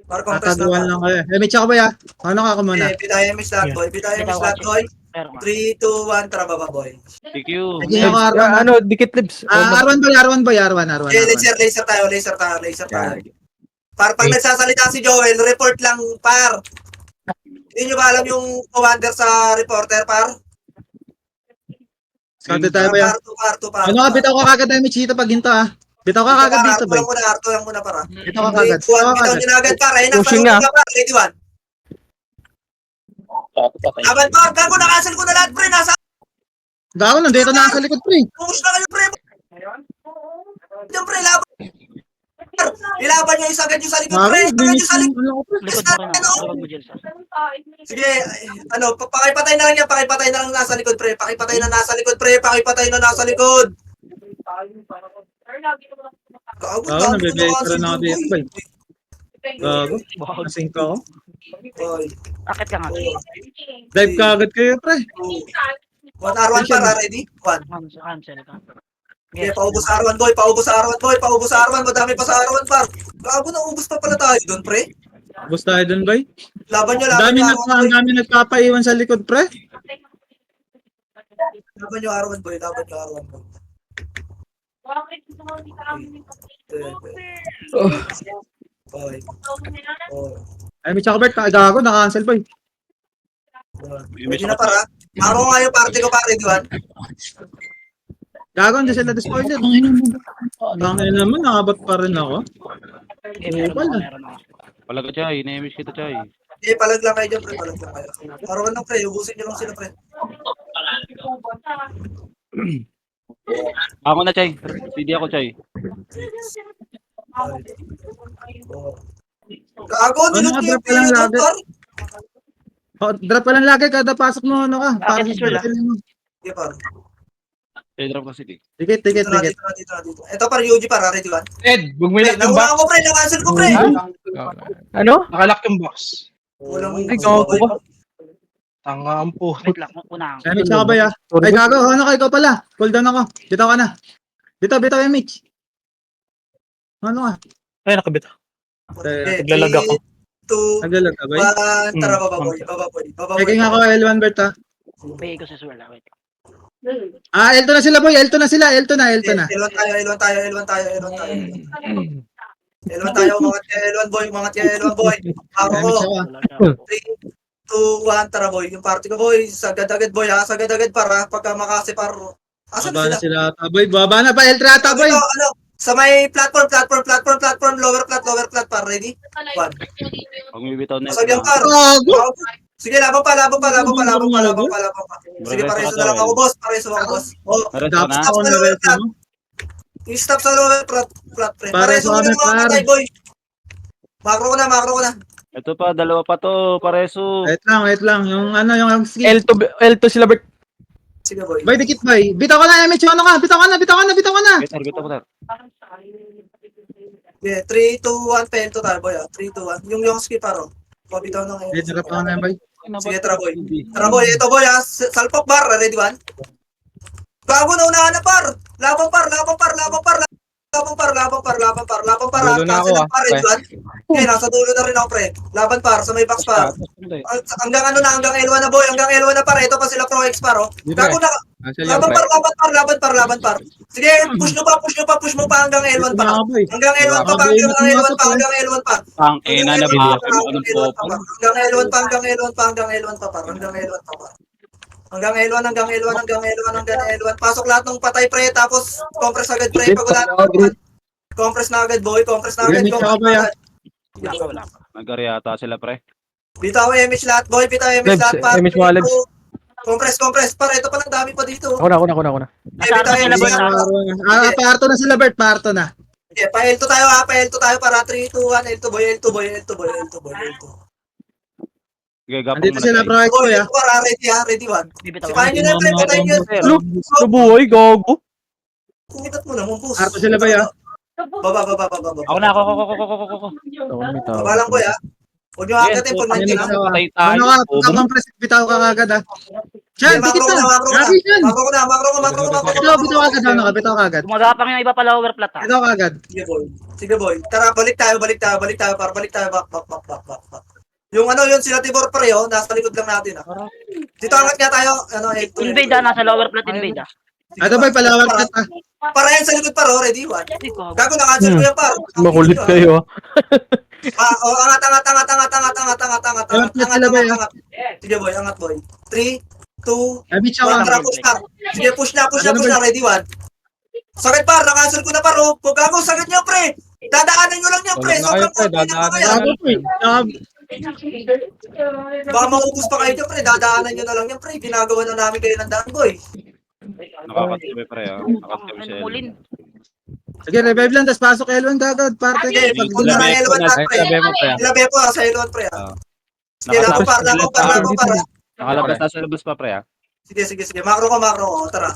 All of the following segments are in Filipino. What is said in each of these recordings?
Par compress na Tataguan par. lang kayo. May tsaka ba ya? Ano ka muna? Pitaya miss lahat boy. Pitaya miss lahat boy. 3, 2, 1, tara baba boy. TQ. Sige ako R1. Ano, dikit lips. R1 boy, R1 boy, R1. Laser tayo. Par, pag nagsasalita si Joel, report lang, par. Hindi nyo ba alam yung commander sa reporter, par? Sante tayo ba ya? Par. Ano ka, bitaw ka kagad na Michito pag hinto ha? Bitaw ka kagad dito boy. Arto lang muna, para. Bitaw ka kagad. Bitaw nyo na agad, par. Ayun, Pushing nasa na. par. Ready, one. Aban, par. Gago, nakansel ko na lahat, pre. Nasa, Gago, nandito na sa likod pre. push na kayo, pre. Yung pre, laban. Ilaban nyo isa agad yung sa likod, pre. Isa agad yung sa likod. Likod mo rin ako. Likod mo dyan, sir. Sige, pakipatay na lang yan, pakipatay na lang nasa likod, pre. Pakipatay na nasa likod, pre. Pakipatay na nasa likod. Gago, Gago, nabibigay na ako dito boy. Gago, kasing ka ako. Akit ka nga. Dive ka agad kayo pre. 1R1 para, ready? 1. Cancel ka. Okay, paubos sa R1, boy. Paubos sa R1. Madami pa sa R1, par. Gago, naubos pa pala tayo doon, pre. Ubus tayo dun boy. Laban nyo, Ang dami nagpapaiwan sa likod pre. Laban nyo, R1, boy. Boy. Ay, may tsaka Bert, gago, naka-cancel boy. Hindi na, para. Maro nga yung party ko, pare, diwan. Gago, hindi sila spoiler. Tangin naman, nakabot pa rin ako. Meron ako. Pala ka, Chay. Ina-miss kita, Chay. Palag lang kayo dyan, pre. Paruan lang, pre. Ubusin nyo lang sila, pre. Ako na, Chay. CD ako, Chay. Gago, nilot nyo yung PU doon, par. Drop ka lang lagi, kada pasok mo, ano ka. Para Bakit si Sir, Sige, par. Chay, drop ka CD. Tikit. Dito. Ito, par, UG, par. Ready, one. Ed, bumilak ng box. Nakuha ko, pre. Nakancel ko, pre. Ano? Nakalock yung box. Walang Ay, gago ba? Tanga ang po. Wait lang, unang. Ay, Mitch, ako ba ya? Ay, gago, ano ka, ikaw pala. Cool down ako. Bitaw ka na. Bitaw yung Mitch. Ano ka? Ay, nakabita. Naglalag ako. 2, Naglalag ka ba? 1, tara, baba, boy. Checking ako, L1 Bert ha. Pay ko sa Sir, wait. L2 na sila boy, L2 na. L1 tayo. L1 boy, boy. Ako ko. 3, 2, 1, tara boy. Yung party ko boy, sagad-agad boy ha. Sagad-agad para pagka makasi par. Asan Baba na sila? sila boy, baba na pa L3 ata boy. Sa may platform, lower plat par. Ready? 1. Pag may bitaw na Sabi ang par. Gago. Sige, labang pa. Sige, pareso na lang ako, boss. Oh, Meron ka Dapat na? ako na reto mo. stop sa lower plat, pre. Pareso Pareso na kami, lang mga par. patay, boy. Makro ko na. Ito pa, dalawa pa to, pareso. Wait lang. Yung ano, yung skill. L2 sila, Bert. Sige, boy. Boy, dikit boy. Bitaw ka na, MH, ano ka? Bitaw ka na. Bitar. Yeah, 3, 2, 1, pento tayo, boy. 3, 2, 1. Yung skip, paro. Pabitaw ng Wait, drop ako na boy. Sige, tara, boy. Ito, boy, ha. Salpok bar, ready, 1. Gago na unahan na, par. Labang par. Dulo na ako, Par, ready, 1. Okay, nasa dulo na rin ako, pre. Laban, par, sa may box, par. Hanggang L1 na, boy. Hanggang L1 na, par. Ito pa sila Pro X, par, oh. Gago na. Laban, par. Sige, push mo pa hanggang L1 pa. Hanggang L1 pa. Ang ina na baka mo ng popol. Hanggang L1 pa, par. Hanggang L1. Pasok lahat ng patay, pre. Tapos, compress agad, pre. Pag wala compress na agad, boy. Wala. Nag-aryata sila, pre. Bitaw MH lahat, boy. Par. MH mga labs. Compress. Par, ito pa lang dami pa dito. Ako na. Bitaw MH lahat. Parto na sila Bert, parto na. Okay, pa L2 tayo, ha. Pa L2 tayo para 3, 2, 1. L2, boy. Sige, gapang Andito mo sila na, Chay. Pro X boy ha. Para ready, 1. Bibitaw Sipahin nyo na, pre. Patayin nyo. Nabuhay, gago. Kumitat mo naman, boss. Parto sila boy ha. Baba. Ako na, ako. Baba lang, boy, ha. Huwag nyo agatin pag Yes, nandiyan, ha. Patay Ano tayo. ka, compress, bitaw ka agad ha. Chan, Makro dikit ko na. na, makro ko na. Grabe yan. Makro ko na, makro ko, makro ko, makro ko. Bitaw agad, ano ka? Bitaw agad. Gumagapang yung iba pala overplot ha. Bitaw agad. Sige boy. Sige boy. Tara, balik tayo, par, balik tayo, back. Yung ano, yun sila Tibor Preo, nasa likod lang natin Dito angat nga tayo, ano, Invade ha, nasa lower plot invade ha. Ito boy, palawag ka ta. Para yan sa likod paro, ready, one. Hindi ko. Gago na cancel ko yan par. Makulit kayo. Angat. Angat na sila, boy, Sige boy, angat boy. 3, 2, Ay, bitch 1, ako. tara, push par. Sige, push na, ready, one. Sakit par, na-cancel ko na paro. Gago, sakit nyo pre. Dadaanan nyo lang nyo pre. Wala na kayo, Sobrang pre. konti na Dadaanan kaya. Gago po eh. Baka maubos pa kayo dyan, pre. Dadaanan nyo na lang yan, pre. Ginagawa na namin kayo ng daan, boy. Nakakatabi pre ah. Nakakatabi siya. Mulin. Sige, revive lang, tapos pasok L1 kagad. Parte kayo. Pag Punta na Labi ko L1 na. lahat, pre. Sabi mo, pre. Ilabi po sa L1, pre. Ah. Sige, lako par. Nakalabas na sa labas pa pre ah. Sige. Makro ko. Tara.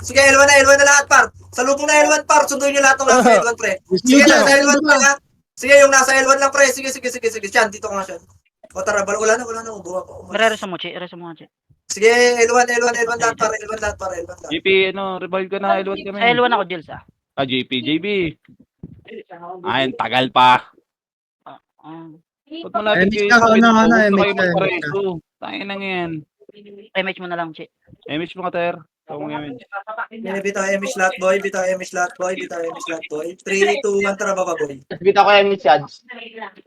Sige, L1 na lahat, par. Sa lupong na L1, par. Sunduin nyo lahat ng nasa L1, pre. Sige, nasa L1, pre, ha. Sige, yung nasa L1 lang, pre. Sige. Siyan, dito ka nga siyan. O, tara, wala na. Buha pa. Rereso mo, Che. Rereso mo, Che. Sige, L1 lahat, par. L1 lahat. JP, ano, revive ka na, L1 kami. Sa L1 ako, Jils ha. Ah, JB. Ayun, tagal pa. Ba't malapit MH kayo? ka, Sabi ano, ko, ano, gusto MH kayo ka, magpareso. Tangin na yan. MH mo na lang, Che. MH mo ka, Ter. Tawag mo MH. Bitaw MH lahat, boy. 3, 2, 1, tara, baba, boy. Bita ko yung Chads.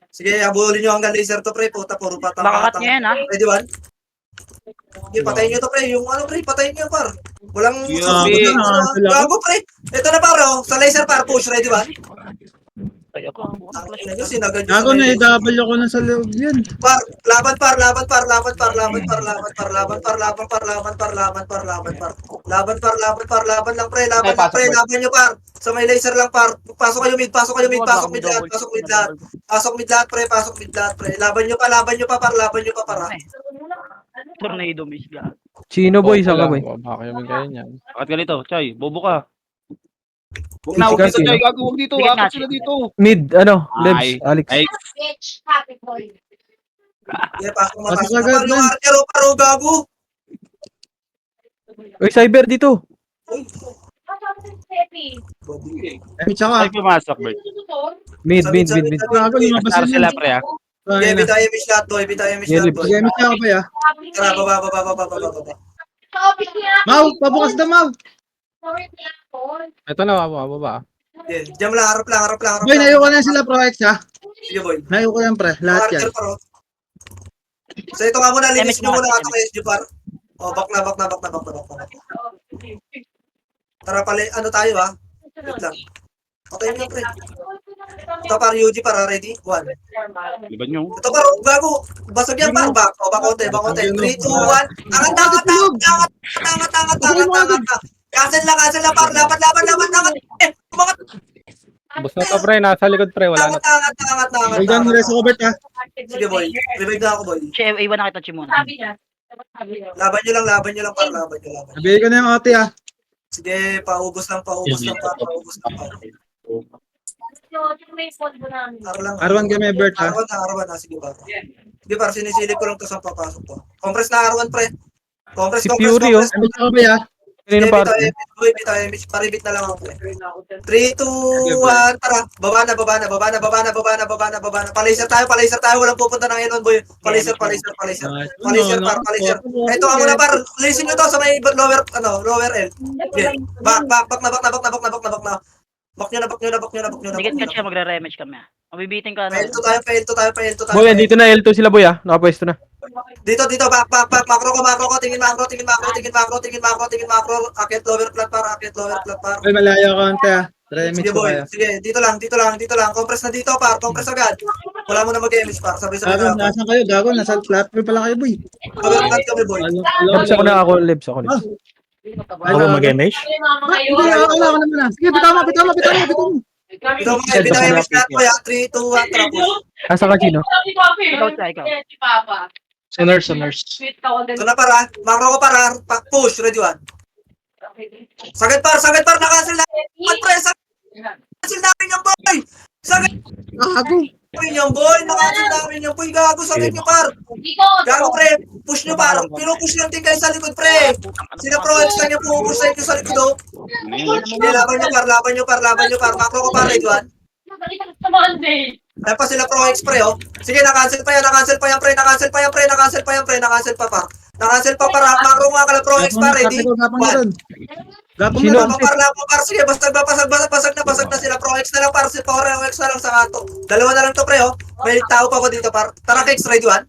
Sige, habulin nyo hanggang laser to, pre. Puta, puro patang. Bakakat niya yan ha. Ready, one? Sige, patayin nyo to, pre. Yung ano, pre, patayin nyo, par. Walang Grabe. gago, pre. Ito na, par, oh. Sa laser, par. Push, ready, one? Kaya ko. Tingnan nyo, sinagad nyo. Gago na, i-double ko na sa loob yan. Par, laban. Laban lang, pre. Laban nyo, par. Sa may laser lang, par. Pasok kayo mid lahat. Pasok mid lahat, pre. Laban nyo pa, par. Para. Tornado miss ga. Chino boy, saan ka boy? Baka yung kayo niyan. Bakit ganito? Chay, bobo ka. Huwag Sige, dito, sige. Chay. Gago, huwag dito. Sige, Apat Nachi. sila dito. Mid, ano, Ay. Lebs, Alex. Ay, Sige, pasok na, Pasok pasok na, agad, par. Yung man. archer, oh, par, oh, gago. Uy, cyber dito. MH ako. ay pumasok, Bert. Mid. Gago, lumabas Star yun. sila, pre ah. Sige, Ayun na. bitaw MH lahat, boy. Sige, MH ako pa ya. Tara, baba. Mau, pabukas na Mau. Ito na, baba. Yeah, jam lang, harap lang. Boy, nayo ko na sila Pro X ha. Sige, boy. Nayo ko yan pre, lahat yan. Archer, par, oh. So, ito nga muna, linis MH nyo muna mga ato kay SG, par. Oh, back na. Tara pala, ano tayo, ha? Wait lang. Okay nyo, pre. Ito, par, UG, para ready? 1. Liban nyo. Ito, par, gago. Basag yan, par. Back. O, bakote. 3, 2, 1. Angat. Cancel lang, par. Laban. Angat. Umangat. Bus na to, pre. Nasa likod, pre. Wala na. Angat. Boy, dyan, reso ko bet ha. Sige, boy. Revive na ako, boy. Che, iwan na kita, Che muna. Laban nyo lang, par. Laban. Nabili ko na yung OT ha. Sige, paubos lang, par. R1 kami, Bert ha. R1 na. Sige, par. Sige, par. Sinisilip ko lang to sa papasok to. Compress na R1, pre. Si Fury, oh. MH ako pa ya. Kanino Sige, parte? bitaw, image. Paribit na lang ako, pre. 3, 2, 1, tara. Baba na. Palaser tayo. Walang pupunta ng Elon, boy. Palaser, par. Ito ka muna, par. Listen nyo to sa may lower L. Okay. Back na. Back nyo na. Dikit ka, Che, magre-rematch kami ha. Mabibiting ka na. Pa-L2 tayo. Boy, andito na L2 sila boy ah. Nakapwesto na. Dito, back. Makro ko. Tingin makro. Akit lower flat par. Boy, malayo konti ha. Try Sige, MH ko boy. kaya. Sige, dito lang. Compress na dito, par. Compress agad. Wala mo na mag-image, par. Sabay-sabay Gago, na. nasan kayo? Gago, nasa flat pala kayo boy. Lower flat kami, boy. Lebs ako na ako, Lebs ako. Ako mag-MH? Hindi, ako na. Sige, bitaw mo. Ito mga image flat ko, 3, 2, 1, trapos. Asa ka, Chino? Ikaw. Sa nurse. Ito na, para. Makro ko, para. Push, ready, 1. Sagad, par. Nakancel na. Pre, cancel namin yung boy. Sagad. Gago. Uy, yung boy, nakasin namin yung boy, gago sa nyo par. Gago pre, push nyo par, pinupush lang din kayo sa likod pre. Sila pro X na nyo pumupush sa inyo sa likod oh. Sige, laban nyo par, laban nyo par, laban nyo par. Macro ko par, Red One. Dahil pa sila pro X pre oh. Sige, na-cancel pa yan, na-cancel pa yan pre, na-cancel pa yan pre, na-cancel pa yan pre, na-cancel pa par. Na-cancel pa par, macro nga kala pro X par, ready? Gapang na doon. Gapang Sino? na doon. Labang par, sige, basag na sila, pro X na lang par, si Power X na lang sa kanto. Dalawa na lang to pre oh. May tao pa ko dito par. Tara Kicks, Red One.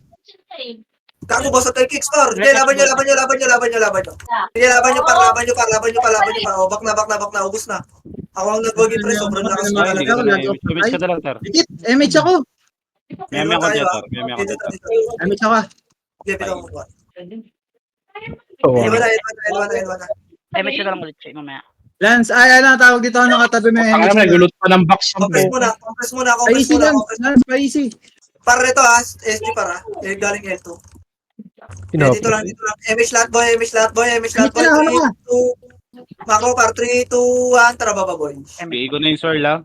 Kago boss at kay Kicks par. Sige, laban nyo. Sige, laban nyo par. Oh, bak na, ubus na. Ako ang nagwagi pre, sobrang lakas mo Ay, hindi talaga. ka na na-image. Image ka na lang, sir. Dikit, MH ako. Meme ako dyan, sir. Meme ako dyan, sir. MH ako. Sige, bitaw mo ba? Oo. Elwan na. Damage ka na lang ulit, Che, mamaya. Lance, ay, ano, tawag dito, nakatabi mo yung Ang MH. alam, nagulot pa ng box. Compress muna. Pa-easy, Lance, pa-easy. Para nito ha, SD para. Galing L2. Dito lang. MH lahat boy. Hama ka. 3, 2, Macro par 3, 2, 1. Tara baba boy. Bigay ko na yung sword lang.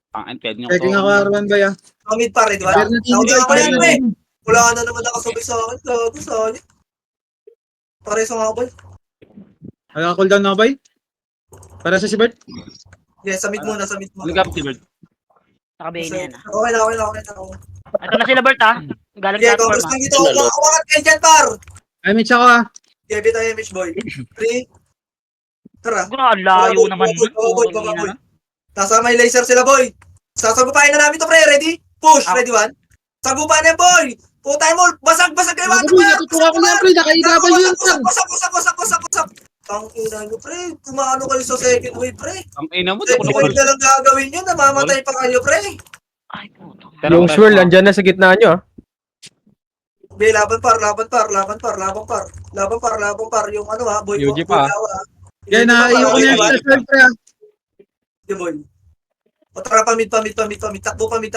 Pang-anted nyo Checking ako, Arwan ba yan? Mid par, di ba? Nauna ako yan pre. Wala ka na naman nakasubay sa akin. Gago sa akin. Pare sa mga boy. Naka-cooldown na ako, boy? Para sa si Bert? Yes, sa mid muna. Ligap si Bert. Nakabayin na yan, ah. Okay na. Ito na sila, Bert, ah. Galing Okay, platform, Congress ah. lang dito. Makawakat kayo dyan par. MH ako, ah. Okay, bitaw MH boy. 3. Tara. Grabe, layo naman. Boy. Nasa may laser sila boy. Sasagupain na namin to pre. Ready? Push. Ready one. Sagupain na yan boy. Putay mo. Basag kayo. Ako, boy, natutuwa ko lang, pre. Naka-double yun, sir. Wasak. Ang ina nyo pre. Kumano kayo sa second wave pre. Ang ina mo, Second wave na lang gagawin nyo. Namamatay pa kayo pre. Ay, puto. Yung swirl, andyan na sa gitna nyo, ah. Be, laban par. Yung ano ha. Boy. UG pa. Yan, naiyo ko na yung swirl, pre, ah. Yung boy. O tara, pamid. Takbo pamid.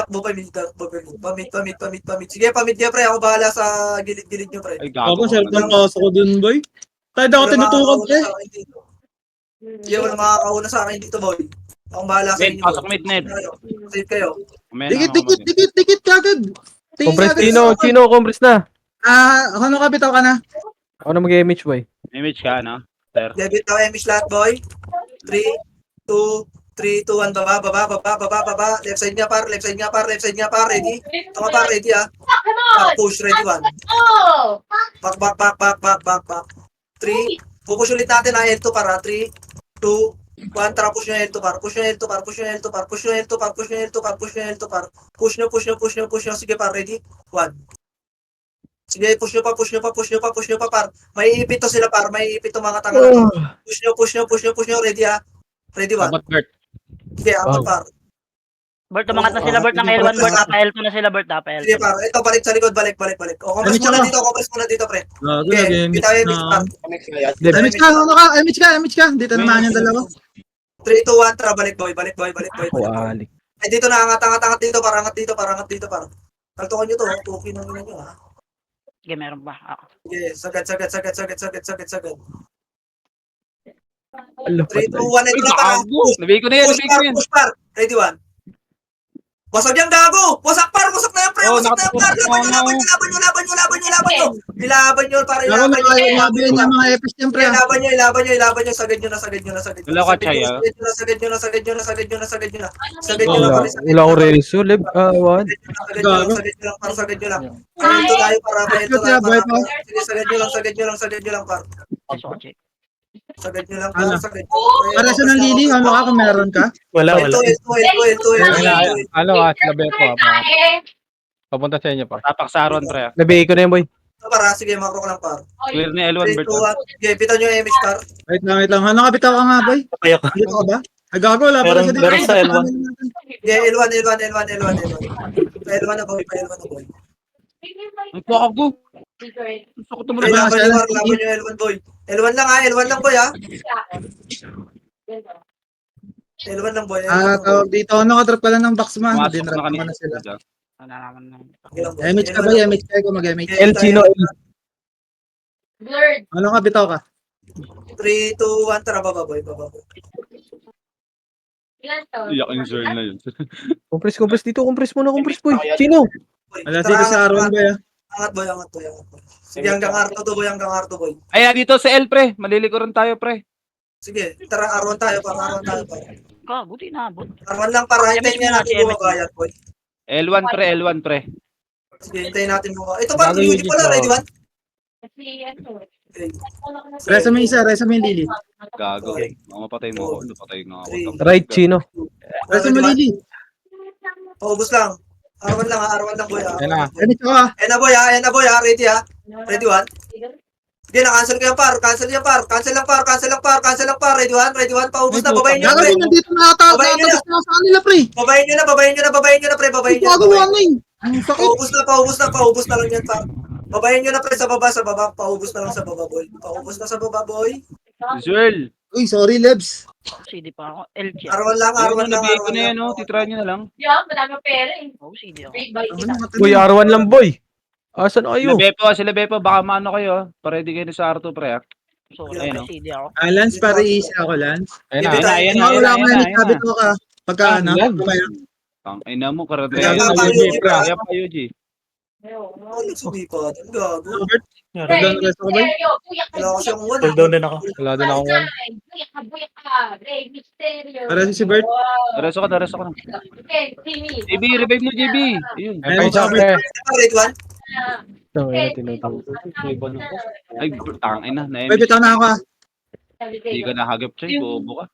Sige, pamid niya pre. Ako bahala sa gilid-gilid nyo pre. Ay, gago. Ako, cellphone pasok ko dun, boy. Tayo ako tinutukan, pre. Hindi wala makakauna sa akin dito, boy. Akong bahala sa Ned, inyo. pasok mid, Ned. Save kayo. Dikit kagad. Tingin Compress, kagad. Chino, compress na. Ano ka, bitaw ka na? Ako na mag-MH, boy. Image ka, no? Sir. Debit na Emish lahat, boy. 3, 2, 1, baba. Left side nga par. Ready? Tama par, ready ah. Back push, ready 1. Back. 3. Pupush ulit natin ha, L2 para. 3, 2, 1. Tara, push nyo L2 par. Push nyo L2 par. Sige par, ready? 1. Sige, push nyo pa par. May ipit to sila par. May ipit to mga tanga na to. Push nyo. Ready ha? Ready 1. Dapat Bert. Sige, apat par. Bert, umangat na sila, Bert, ng L1, Bert. Napa-L2 na sila, Bert. Napa-L2. Sige par. Ito, balik sa likod. Balik. O, compress muna dito, pre. Okay, bitaw yung mix par. MH ka. Dito naman yung dalawa. 3, 2, 1. Tara, balik boy. Walik. Ay, dito na. Angat dito par. Kaltukan nyo to. Tukin ang ina nyo ha. Sige, meron pa. Ako. Sige, sagad. Alo, 3, 2, 1. patay. Ito na para. Nabigay ko na yan. Push par. Ready 1. Wasag yan, gago! Wasak na yan, pre! Oh, Wasak na yan, par! Laban nyo! Ilaban nyo, para Ako ilaban nyo! nakakayabi niya mga epis niyan, pre. Ilaban nyo! Sagad nyo na! Wala ka, Chay, ah. Sagad nyo na! Wala ko reso, Leb. What? Sagad nyo lang. Ito tayo para. Sige, sagad nyo lang, par. Pasok ko, Che. Sagad nyo lang, Ano? par. Para sa ng Lily, ano ka kung meron ka? Wala. Ito. Ano sila Bert ko. Papunta sa inyo pa. Tapak sa Aron, pre. Nabigay ko na yan, boy. Para, sige, makro ko lang, par. Clear ni L1, 3, Bert. 2, 1. Sige, pitan nyo yung image, par. Wait lang. Ano ka, bitaw ka nga, boy? Dito ka ba? Gago, wala pala sa dito. meron sa L1. Sige, L1 na, boy. Ang pakago. Ang sakot naman. Ay, laban nyo L1 boy. L1 lang boy ha. L1 lang boy. Tawag dito. Ano ka, drop ka lang ng box man. Pumasok Dinrap na mo kanina. na sila. Wala naman na. MH ka ba? MH ka ko mag-MH. El Chino, El. Ano ka, bitaw ka? 3, 2, 1, tara baba boy. Iyak yung Zerl na yun. Compress dito. Compress muna. Compress, boy. Sino? Boy, Wala tara, dito sa angat, Arwan angat. boy ah. Angat boy, angat boy, angat boy. Sige, hanggang Arto to boy, hanggang Arto boy. Ay, dito sa L, pre. Malilikuran tayo, pre. Sige, tara, Arwan tayo pa. Ka, buti naabot. Arwan lang para hintayin nga natin bumabayad boy. L1, pre. L1, pre. Sige, hintayin natin bumabayad. Ito pa, Bago Yuji yung pala, dito. ready one? Okay. Resa mo isa, resa mo yung Lily. Gago. Mapatay mo ako. Napatay nga ako. Right, Chino. Resa mo Lily. Paubos lang. Arwan lang boy. Yan na. Ano ito ah? Ayan na boy, ready ha. Ready one? Sige na, cancel ko yung par. Cancel lang par. Ready one. Paubos na, babayin nyo na, Gago pre. din, nandito nakatapos Babayin nyo na. na sa kanila pre. Babayin nyo na, pre. Babayin nyo na. Gagawa na eh. Ang sakit. Paubos na lang yan, pa. Babayin nyo na, pre, sa baba. Paubos na lang sa baba, boy. Paubos na sa baba, boy. Zerl. Uy, sorry Lebs. CD pa ako. LG. Arwan lang. Nabigay ko na yan, oh. Titry nyo na lang. Oh, CD ako. Boy, R1 lang, boy. Asan na kayo? Sila Bepo. Baka maano kayo. Paredy kayo sa R2, pre. ah. So, Ayun, oh. CD ako. Lance, para easy ako, Lance. Ayun na. Ayan na, Ayan na, Wala ayan ko na, na, ayan sabi na. ko ka. Pagka ano, Lag. kumaya. Ang ina mo, karate. Kaya Kaya pa, Yuji, pre. pa, Yuji. Ano sumipat? Ang gago. Robert, pagka rest ako ba? Wala kasi akong one. Hold down din ako. Wala din akong one. Para si Bert. Dareso ka na. JB, revive mo, JB. Ayun. Ay, pa isa, pre. Ready one? Ay, tangin na. May bitaw na ako ah. Hindi ka nahagap, Chay. Bobo ka.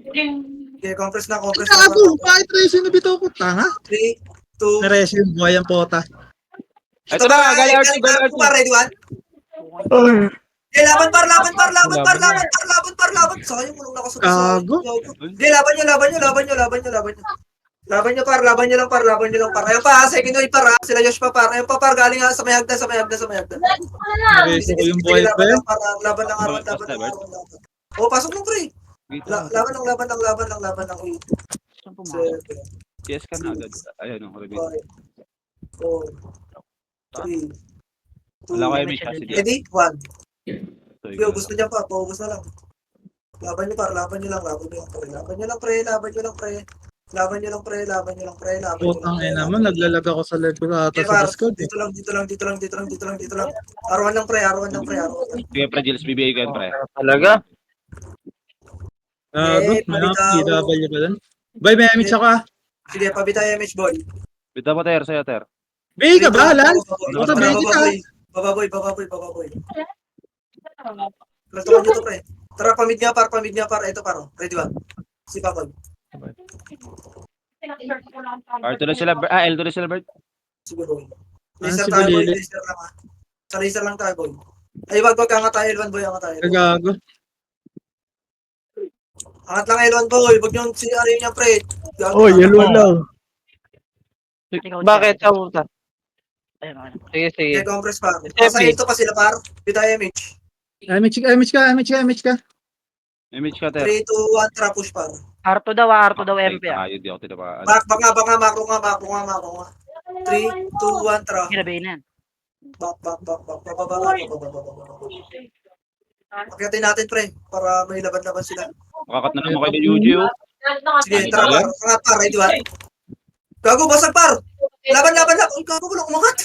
Okay, compress na. Gago, bakit resin na bitaw ko? Tanga. 3, 2, Na-resin, buhay ang pota. Ito na, Gali R2, Gali R2. Ready one? Okay, laban par. Sayang mo nung nakasunod sa... Gago. Okay, laban nyo. Laban nyo par. Ayun pa, second wave par. Sila Josh pa par. Ayun pa par, galing sa may hagdan. Na-resin ko yung buhay pa yun. Laban ng Arwan. Oh, pasok mo pre. Laban ng uy. Saan pumasok? Yes ka na agad. Ayun, revive. 5, 4, 3, Wala kayo may chassis dyan. ready? 1. So, Yo, gusto niya pa, paubos na lang. Laban nyo lang, pre. Putang ina naman, naglalag ako sa leg ko ata Okay, sa par. Discord. Dito lang. R1 lang, pre. Sige, pre, Jills, bibigay ko yan, pre. Talaga? Gago, Eh, may pabitaw. PW pa dun. Bay, may amit siya ka. Sige, pabitay MH boy. Bita mo, Ter, sa'yo, Ter. Bay ka ba, Lance? Puta, bay kita. Bababoy. Lantakan nyo to, pre. Tara, pamid nga, par. Ito, paro. Ready one. Si Papoy. R2 na sila, L2 na sila, Bert. Siguro. Ah, Laser si tayo, boy. Balili. Laser lang, ha. Sa laser lang tayo, boy. Ay, wag angat tayo, L1, boy. Angat tayo. Gago. Angat lang, L1, boy. Wag nyo si ano yun yan, pre. Gago Oh, na. yellow lang. Ikaw, Bakit? Chad. Kamusta? Ayun, ayun. Sige, sige. Okay, compress par. Sa ito pa sila, par. Bitay MH. MH ka. Image ka, Ter. 3, 2, 1, tara, push par. R2 daw, MP. Tayo, di ako tinapaan. Bak nga, macro nga. 3, 2, 1, tara. Ginabi na yan. Bak. Bababa. Pagkatin natin, pre, para may laban-laban sila. Makakat na naman kayo ni Yuji, oh. Sige, tara, par. Angat, par. Ready, one. Gago, basag, par. Laban. Uy, gago, walang umangat.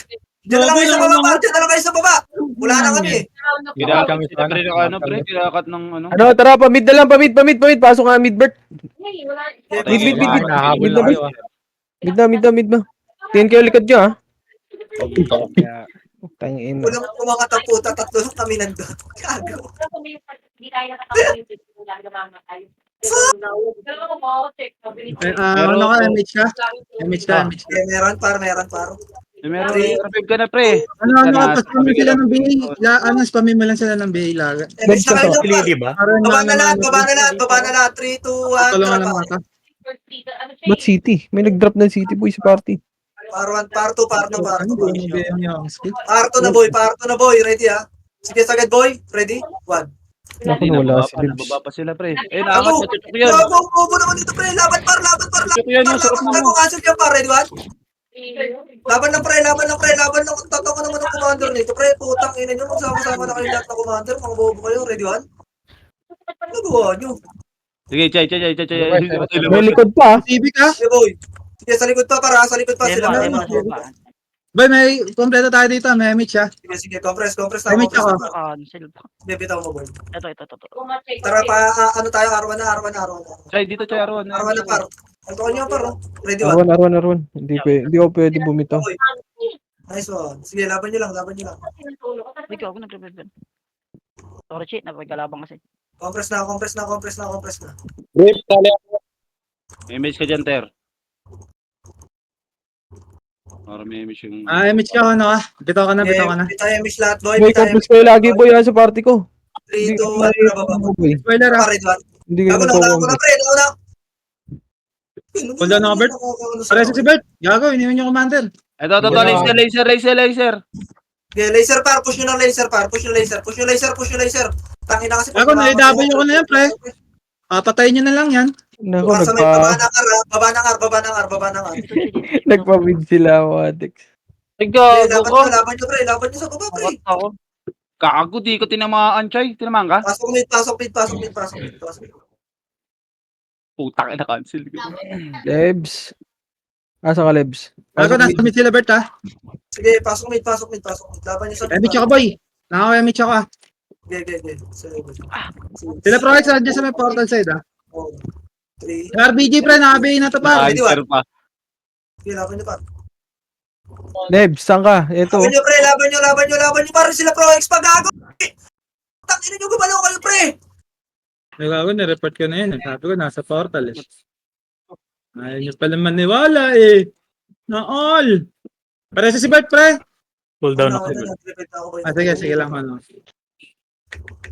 Diyan na lang kayo sa baba, par. Diyan na lang kayo sa baba. Wala na kami. Kinakat kami sila, pre, ng ano, pre. Kinakat ng ano. Ano, tara, pamid na lang, pamid. Pasok nga, mid, Bert. Mid. Nahabol Mid na, na kayo. Mid na. Tingin kayo likod nyo, ha? Tangin na. Walang umangat ang puta. Tatlo lang kami nandun. Gago. Ano ka, MH ka? MH ka. Okay, meron, par. Meron, revive ka na, pre. Ano, pa-spam mo sila ng BA. Spam mo lang sila ng BA laga. MH na kayo, par. Di ba? Baba na lahat. 3, 2, 1, Tulungan tara, ng par. mata. Ba't City? May nag-drop ng City boy sa party. Par 1, par 2, par 2. Par 2 Par 2 na, boy. Ready, ha? Sige, sagad, boy. Ready? 1. Naku, Hindi, wala nababa si pa, Libs. nababa pa sila, pre. Eh, naangat na tutok yan. Bobo naman dito, pre. Laban, par. Tutok yan, no, sarap mo. Cancel yan, par. Ready, 1? Laban lang, pre. Tatang naman ang commander nito, pre. Putang ina nyo. Magsama-sama na kayo lahat ng commander. Mga bobo kayo. Ready, 1? Nagawa nyo. Sige, chay. May likod pa. Civic ha. Sige, boy. Sige, sa likod pa, para. Sa likod pa sila. Demo, demo na sa baba. Boy, may kompleto tayo dito. May Mitch ha. Sige, compress na. May Compress tsaka. na. Cancel pa. Sige, bitaw mo, boy. Ito. Tara, ano tayo, arwan na. Chay, dito chay, Arwan. Arwan na, par. Ang tukan niyo, par. Ready, one. Arwan. Hindi ako pwede bumitaw. Boy. Nice one. Sige, laban nyo lang. Ikaw, ako nagre-rev. Sorry, cheat. Napagkalabang kasi. Compress na. Rip, tali ako. Image ka dyan, Ter. Para may image yung... Mitch ka ano ha. Bitaw ka na. Bitaw yung miss lahat, boy. Boy, Bitaw yung campus kayo lagi boy sa party ko. 3, 2, 1, baba. Boy. Spoiler ha. Ready, one. Hindi kayo Gago na, nagko-combo. pre. Hold on ako, Bert. Pares si Bert. Gago, iniwan yung commander. Ito, laser. Okay, laser par. Push nyo ng laser par. Push yung laser. Tangina kasi. Gago, na-double ko na yan, pre. Papatayin nyo na lang yan. Nako, Para sa may baba ng ar. nagpa-win sila mga adik. Laban nyo, pre. Laban nyo sa baba, pre. Ako. Kago, di ko tinamaan, Chay. Tinamaan ka? Pasok mid. Putang ina, cancel. Lebs. Asa ka, Lebs? Gago, nasa mid sila, Bert ha. Sige, pasok mid. Laban nyo sa Mitch ako, boy. Mitch ako ha. Okay. Sila pro X dyan sa may portal side ha. 3. RBG, pre. Nakabayin na to pa. Cancel pa. Sige, laban nyo pa. Lebs, saan ka? Ito. Laban nyo, pre. Laban nyo. Para sila pro X pa, gago. Tangina nyo, gumalaw kayo, pre. Gago, nireport ko na yun. Sabi ko, nasa portal eh. Ayaw nyo pala maniwala eh. Na-all. Pares si Bert, pre. Cool down ako. Sige lang ano.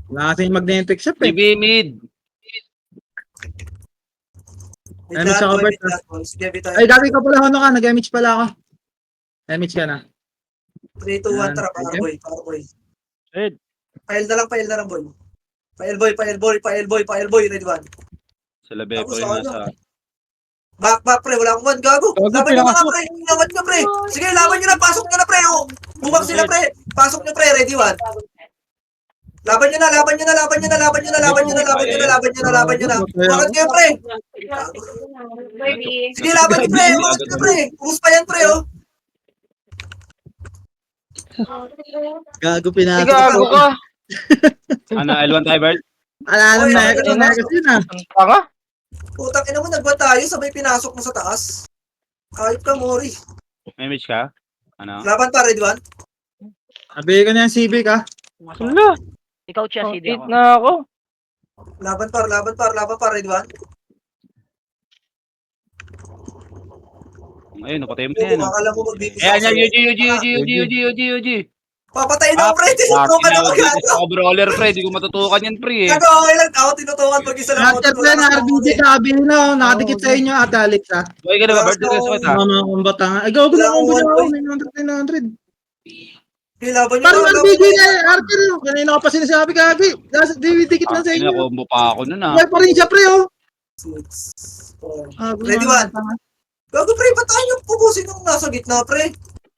Wala kasing magnetic shop eh. TV mid. Ano siya, Bert? Ay, gabi ka pala, ano ka? Nag-image pala ako. Image ka na. 3, 2, 1, tara, para boy. Ed. Pail na lang, boy. Pail boy, ready one. Sila Bebo Tapos yung ano? nasa... Back, pre, wala akong one, gago. Gago, Laban nyo pinakasok. mga, pre. Laban nyo, pre. Sige, laban nyo na, pasok nyo na, pre. Oh. Bumag sila, pre. Pasok nyo, pre, ready one. Laban nyo na. Bakit kayo, pre? Sige, laban nyo, pre. Bakit kayo, pre? Ubus pa yan, pre, oh. Gago Gago ka. Ano, L1 tayo, Bert? Alam Oy, na, ano na kasi na. Taka? Putang ina mo, nagba tayo, sabay pinasok mo sa taas. Ayop ka, Mori. May image ka? Ano? Laban pa, ready one. Sabi ko na yung Civic ha. Wala. Ikaw siya, CD ako. na ako. Laban pa, ready one. Ayun, napatay mo na yan. Akala mo magbibigay. Ayan, UG. Papatay na, pre. Tinutukan na magkano. Ako brawler, pre. Di ko matutukan yan, pre. Gago, okay lang. Ako tinutukan pag isa lang. Master plan, RBG sabi na, nakadikit sa inyo at Alex ha. Boy ka na ba, Bert? Request kita. Mga kumbatanga. Ay, gago na combo na ako. 900. Laban nyo Parang na, RBG na Archer. Kanina ko pa sinasabi kagi. Dikit lang sa inyo. Combo pa ako nun, ah. Wala pa rin siya pre oh. Ready one. Gago, pre. Ba't tayo pupusin yung nasa gitna, pre?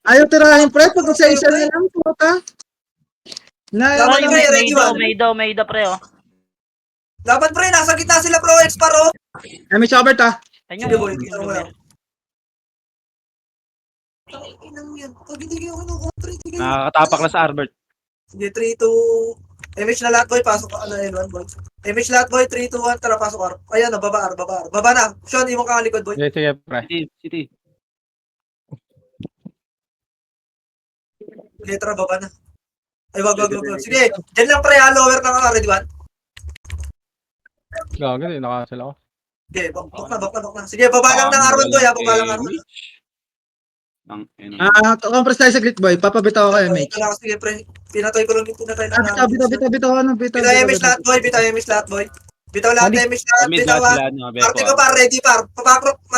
Ayaw tirahin pre. Pag sa isa na lang puta. Laban nyo, pre. Ready one. May do, pre, oh. Laban, pre. Nasa gitna sila, pro X paro. May Chabert ha. Ayun Sige, yung boy. Kita mo lang. Inang yan. Pag hindi kayo kinukontra, hindi kayo. Nakakatapak na sa Arbert. Sige, 3, 2. Image na lahat, boy. Pasok ka na L1, boy. Image lahat, boy. 3, 2, 1. Tara, pasok R. Ayan, baba R. Baba na. Sean, imong kakalikod, boy. Sige, pre. City. Sige, tara, baba na. Ay, wag. Sige, dyan lang, pre. Lower na ka, ready one. Gago, nakasal ako. Sige, back na. Sige, baba lang ng R1, boy. Baba lang R1. Compress tayo sa grid boy. Papabitaw ako kay Mitch. Sige, pre. Pinatay ko lang yung pinatay na. Bitaw ano. Bitaw image lahat, boy. Bitaw lahat, image lahat. Mid Bitaw lahat ha. sila, no? Party Beko. ko pa, ready par.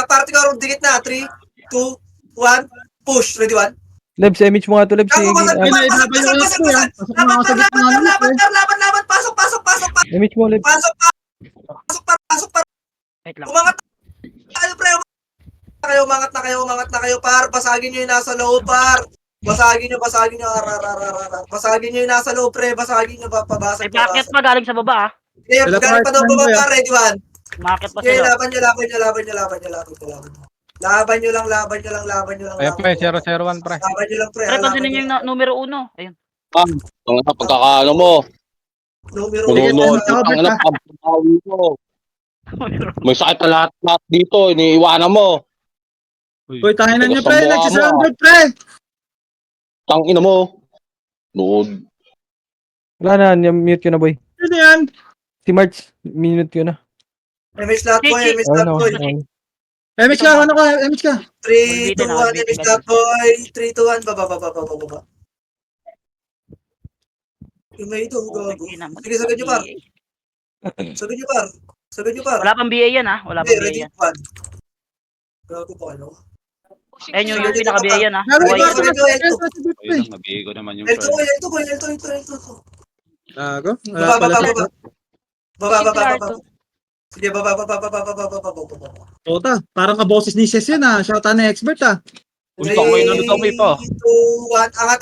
Party ko, dikit na. 3, 2, 1. Push, ready one. Lebs, image mo nga to, Lebs. Ako, Sige, laban. Pasok. image mo, Lebs. Pasok. Wait lang. Umangat tayo, pre. Umangat na kayo, par. Basagin nyo yung nasa loob, par. Basagin nyo. Basagin nyo yung nasa loob, pre. Basagin nyo, May pabasag. packet pa galing sa baba, ah. Galing pa daw baba, par. Ready one. Market pa Okay, sila. laban nyo. Laban nyo lang. Laban nyo lang. Ayan pre, 001 pre. Laban nyo lang, pre. Pre, Laban pansinin nyo niyo yung lang. numero 1. Ayun. Ang pagkakaano mo. Numero Sige, Nunod. ako, Ang Bert, pagkakawi mo. May sakit na lahat dito. Iniiwanan mo. Uy, tayo na niyo, Tigas pre. ang mukha mo, Nagsisoundboard, pre. Tangina mo. Nunod. Wala na, mute ko na, boy. Ano yan? Si March, minute ko na. MS Latboy, Chichi. MS Ano? Latboy. MH ka, ano ka? MH ka. 3, 2, 1, Nakabitin, MS Latboy. 3, 2, 1, baba. Yung may ito, gago. Sige, sagad nyo, par. Sagad nyo, par. Wala pang BA yan ha. Wala Okay, pang BA ready, yan. 1. Gago pa, ano? Ayun yung pinaka-BA yan ha. Nabi, Buhay ikaw, yan. pre. Ayun lang, nabigay ko naman yung Elto, first. Elto. Gago. Wala pala siya. Baba. Sige, baba. Tota, parang kaboses ni Ses yun ah. Shout out na expert ah. Gusto ko yun, luto pa. 3, 2, 1. Angat.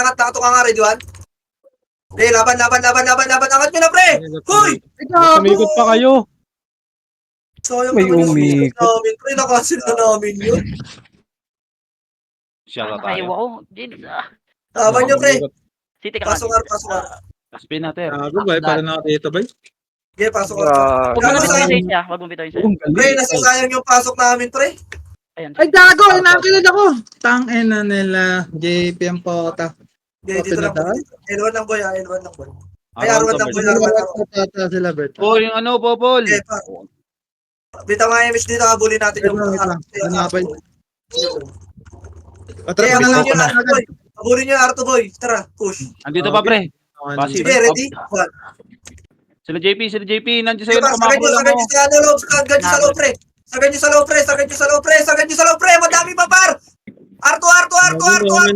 Nakato ka nga, ready, 1. Okay, laban. Angat nyo na, pre. Hoy! Tumikot pa kayo. Sayang May naman yung umikot. namin, pre. Nakasil na namin yun. Siya ka Nakaiwa tayo. ko. Jeans ah. Laban nyo, pre. City ka Pasok. Spin natin. Gago, bay. Parang nakakita, bay. Okay, pasok. Ah, Huwag mo bitaw yung siya. Huwag mo bitaw yung siya. Pre, nasasayang yung pasok namin, pre. Ayun. Ay, gago. Nakakilala ako. Tangina nila. JP ang pota. Okay, dito lang, Pinadaan? boy. L1 lang, boy. L1 lang, boy. Ay, Araw R1 lang, to, boy. Bert. Tata sila, Bert. Oh, yung ano, Popol. Okay, pa. Bitaw nga image dito, habulin natin yung Wait lang. Hanapin. Okay, Patrapa na lang habulin nyo ako yung R2, boy. Habulin nyo yung R2, boy. Tara, push. Andito pa, pre. Sige, ready? 1. Sila JP. Nandiyan Sige, sa'yo pa, na sagad kumakulang nyo mo. sa ano, loob. Sagad nyo sa loob, pre. Sagad nyo sa loob, pre. Madami pa, par. R2,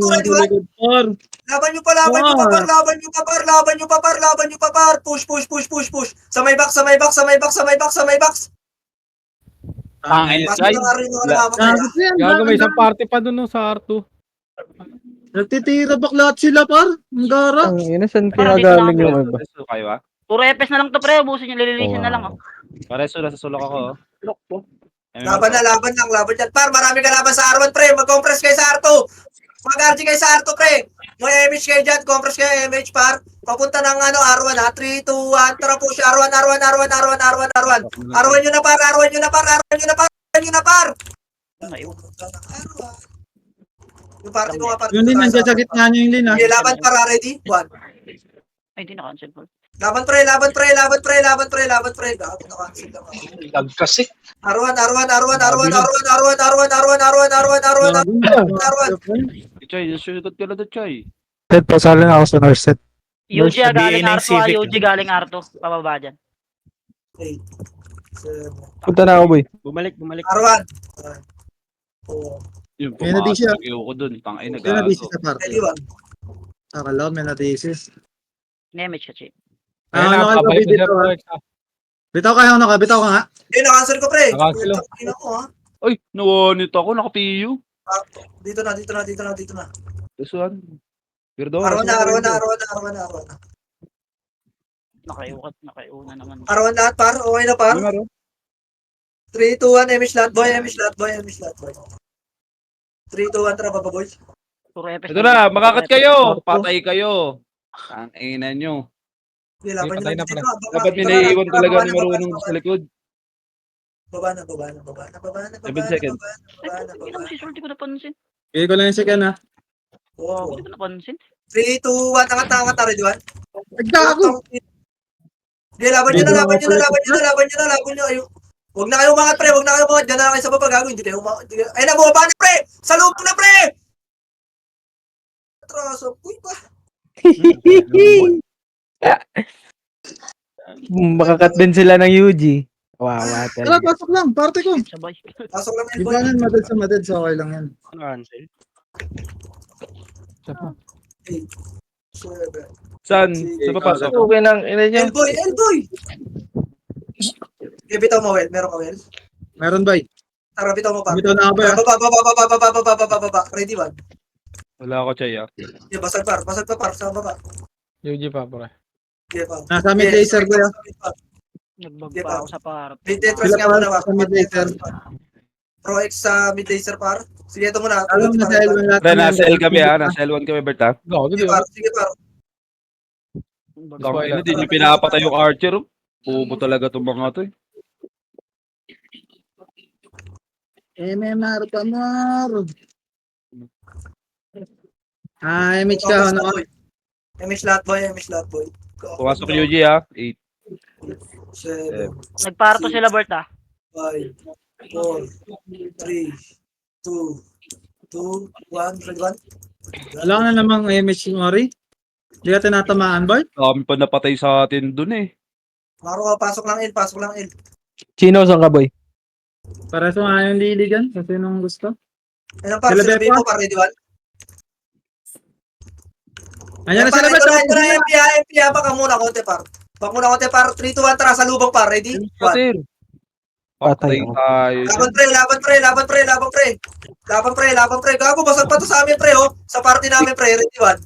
ready, 1. Laban nyo pa, par. Push. Sa may box. Pangin, Pasok guys. na nga rin yung mga namamatay. Gago, may isang party pa dun no, sa R2. Nagtitira baklat sila, par. Ang gara. Ang ina, saan Parang kaya dito galing lang. yung iba? Reso kayo, ah. Puro EPS na lang to pre. Ubusin yung lilinisin na lang. Oh. Pareso, nasa sulok ako, oh. Laban yan. Par, marami ka laban sa R1, pre. Mag-compress kayo sa R2. Mag-RG kayo sa R2, pre. May MH kayo dyan. Compress kayo MH, par. Papunta ng ano, R1, ha. 3, 2, 1. Tara, push. R1. R1 nyo na, par. Ay, Yung party ko nga, par. Yung din, nandiyan sa gitna niyo yung lin, ah. Okay, laban, para. Ready? 1. Ay, hindi na-cancel po. Laban, pre. Gago, na-cancel lang ako. Kasi. R1. Choy, susugot ka na doon, Choy. Ted, pasali na ako sa nurse set. UG Nurse, galing BA ng R2. Civic. UG galing R2. Pababa dyan. 8, 7, Punta na ako, boy. Bumalik. R1. 4, Yung May nadisi, ah. pumasok, ko doon. Tangay na May nadisi gago. sa party. ready, 1. Akala, may nadisi. Nemech kasi. Ayun Ano na, kayo, pabalik bitaw na ka? siya. Bitaw ka nga. Eh, na-cancel ko, pre. Na-cancel, oh. Ina ko, ha. Ay, nawanit ako, naka-PU. Dito na. Resuan. Birdo. Arwan na. Nakaiuna naman. Arwan lahat, par. Okay na, par. 3, 2, 1. MH lahat, boy. 3, 2, 1. Tara, baba, boy. Puro EPS. Ito na, makakat kayo. Patay kayo. Tangina nyo. Okay, laban nyo Patay lang na, dito. pre. Baba, Dapat baba, minaiiwan baba, talaga baba, ni baba, marunong baba, sa likod. Baba na. 7 seconds. Ito si Short, di ko napansin. Bigay ko lang yung second, ah. Hindi ko napansin. 3, 2, 1. Angat, ready, 1. Ay, gago. Okay, laban nyo. Ayun. Huwag na kayo umangat, pre. Diyan na lang kayo sa baba, gago. Hindi kayo umangat. Ay, nabubaba na, pre. Sa loob na, pre. Atraso. Uy, pa. Makakat din sila ng UG. Wawa Tara, talaga. pasok lang. Party ko. Sabay. Pasok lang Di yan, ba boy. yan, madad sa okay lang yan. Siya pa. 8, 7. Saan? Saan papasok? Okay lang, ina niya. Elboy. Okay, bitaw mo, Wel. Meron ka, Wel. Meron ba? Tara, bitaw mo, pa. Bitaw na ako ba? Baba. Ready, 1. Wala ako, Choy, ah. Okay, basag pa, par. Sa baba. UG pa, pre. Okay, pa. Nasa mid laser ko yan. Nagbag Di pa ba? ako sa party. Mid Tetris Sila nga pa muna par. sa mid laser. Pro X sa mid laser par. Sige, ito muna. Alam mo Tuloy na pa sa rin, L1 lahat. Pre, ng nasa member. L kami ha. Nasa L1 kami, Bert ha. Gago, di Sige ba? par, sige par. Ang ina, di nyo pinapatay yung Archer. Oh. Pubo talaga itong mga to eh. MMR Pamor. MH ka, Focus ano na, ka? boy. MH lahat boy, MH lahat boy. Pumasok yung UG ha. 8. 7, Nagparto sila, Bert, 5, 4, 3, 2, 2, 1, ready 1. Wala ka na namang MH Mori? Hindi ka tinatamaan, boy? Dami pa napatay sa atin dun eh. Maro, pasok lang L, pasok lang L. Chino, saan ka, boy? Para sa mga yung liligan, kasi nung gusto. Ayun par, Sila sila Bepo? Bepo par, ready 1. Ayan na par, sila ba? ito na, MP, baka muna konti par. Baka muna konti par, 3, 2, 1, tara sa lubang par, ready 1. Patir. Patay Patay ako. tayo. Laban pre, laban pre, laban pre, laban pre. Laban pre, laban pre. Gago, basag pa to sa amin pre, oh. Sa party namin pre, ready 1.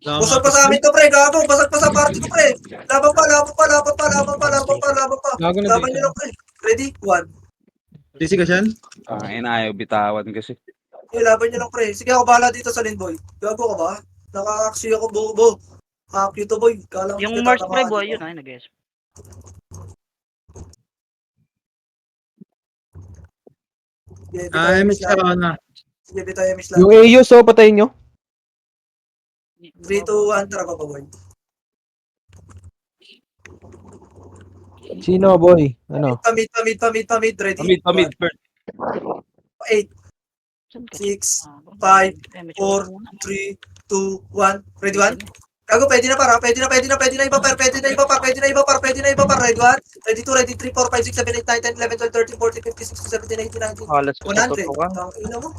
Basag pa sa amin to pre, gago, basag pa sa party ko pre. Laban pa, laban pa, laban pa, laban pa, laban pa, laban pa. Gago na Laban dito. nyo lang pre. Ready 1. DC ka siyan? Ang ina, ayaw bitawan kasi. Laban nyo lang pre. Sige ako bahala dito sa Linboy. Gago ka ba? Nakakaksi ako bobo. Happy to boy. Kalang Yung kita Mars pre, tatamaan, boy, di yun, ba? nag-guess. Sige, bitaw yung MH miss ka, lang. ano? Sige, bitaw yung miss lang. Yung Aeos, oh, patayin nyo. 3, 2, 1, tara pa boy. Sino, boy? Ano? Pamid, ready? Pamid, Bert. 8, Saan ka? 6, Ah, 5, 4, 3, 2, 1. Ready 1? Gago, pwede na para. Pwede na iba par. Pwede na iba par. Ready 1? Ready 2, ready 3, 4, 5, 6, 7, 8, 9, 10, 11, 12, 13, 14, 15, 16, 17, 18, 19, Halas ko sa 100. totokan. Ang ina mo.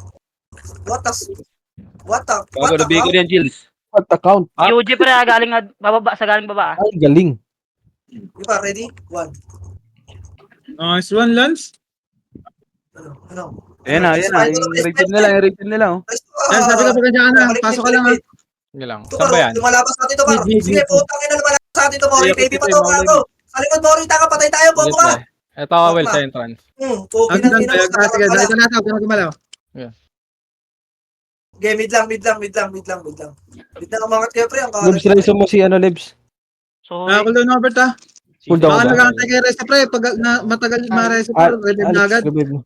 What the Bago na bigyan yan, Jills. What account? Ah. UG pre, galing bababa, sa galing baba. Ay, galing. Iba, ready? 1. Nice one, Lance. Ano? Ayan na, ayan na. Yung rated nila, oh. Yan, sabi ka, pagkanya ka na. Pasok ka lang, ha? Sige lang. Ito Saan par, ba yan? lumalabas natin ito par. Mid. Sige, putang ina, lumalabas natin ito, Mori. Sige, Baby pa sige, to, Mori. gago. Sa likod, Mori, taka, patay tayo, Sige, bobo ka. pre. Ito, well sa entrance. Pogi Ang ng doon, ina mo, sige, sige, wala. dito na ito, huwag gumalaw. Okay, mid lang. Mid lang umangat kayo, pre. Ang Libs, reso mo si, ano, Libs? So, Cool down, Robert, ha? Cool down Baka ba? nag-aantay kay Reza, pre. Pag matagal ma-Reza, Ah, revive na agad. revive mo.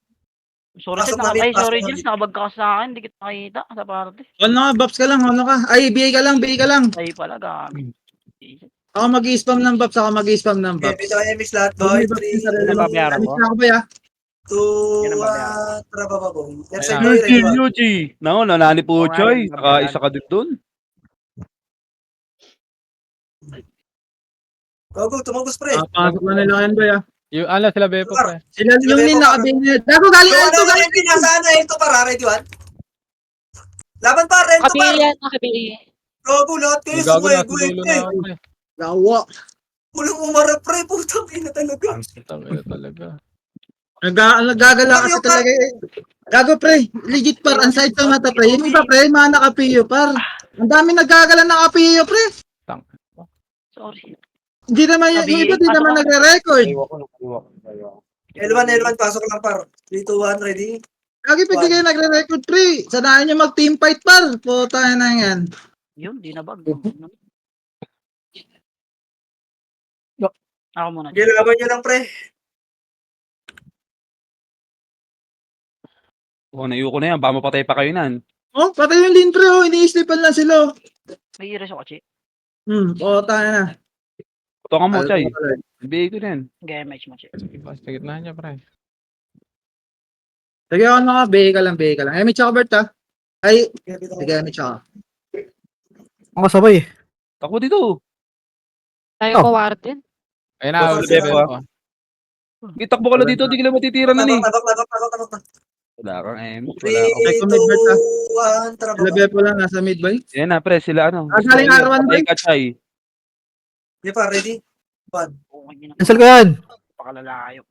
sorry, Pasok Jet, namin, pasok sorry, namin. Jills, nakabag ka sa akin, hindi kita nakita sa party. Ano ka, buffs ka lang, ano ka? Ay, BA ka lang. Ay pala, gago. Ako mag-i-spam ng buffs, Okay, bitaw yung miss lahat, boy. May buffs 3, din sa relo. Yan ang babayaran Alis ko. na ako ba, ya? 2, Yan ang 1, tara ba, boy. Left side, Ayan. boy, ready 1. UG. Nako, nanani po, Oo nga, Choy. yung Saka isa ka din dun. Gago, tumagos, pre. Pasok na nila yan, ba, ya? Yung ano sila Bepo pre. Sila yung Bepo, lin par. nakabinyet. Dago, galing Yung na ito, ano, galing. MP, nasaan na ito, para, ready 1. Laban pa, Rento par. Nakabili. Gago, lahat kayo Gago na, sumwego, tulo na ako pre. Gawa. Walang umarap, pre. Putang ina talaga. Ang ina talaga. Nagagala kasi talaga eh. Gago, pre. Legit, par. Ang side sa mata, pre. Yung iba, pre. Mga nakapiyo, par. Ang dami nagagala nakapiyo, pre. Sorry. Hindi naman yung iba, di naman nagre-record. L1, pasok lang, par. 3, 2, 1, ready. Lagi pwede kayo nagre-record, pre. Sanahan nyo mag-team fight, par. Puta na yan. Yun, di na bag. Ako muna. Gilaban nyo lang, pre. Oh, nayuko na yan. Baka mapatay pa kayo nan. Oh, patay yung lin, pre. Oh, ini-sleepan lang sila. May iris ako, Chi. Puta na. Ito ka mo, Choy. Bigay ko na yan. GMH mo, Chi. Sa gitna niya pre. Sige ako na ka. Behi ka lang. Emi tsaka Bert, ha? Ay, sige, Emi tsaka. Ang kasabay. Takbo dito. Tayo Oh. ko, Warden. Ayun na, Bepo, ulit Bepo. Bepo, Takbo ka lang dito. Di ka lang matitira na ni. Tabak. Wala kang M. 3, Ay, 2, commit, Bert, ha? 1, tara Sila ba. Bepo lang, nasa mid ba? Yan na, pre. Sila ano. Galing R1 Patay ba? ka, Choy. Di pa, ready. 1. Cancel ka yan. Pakalalayo.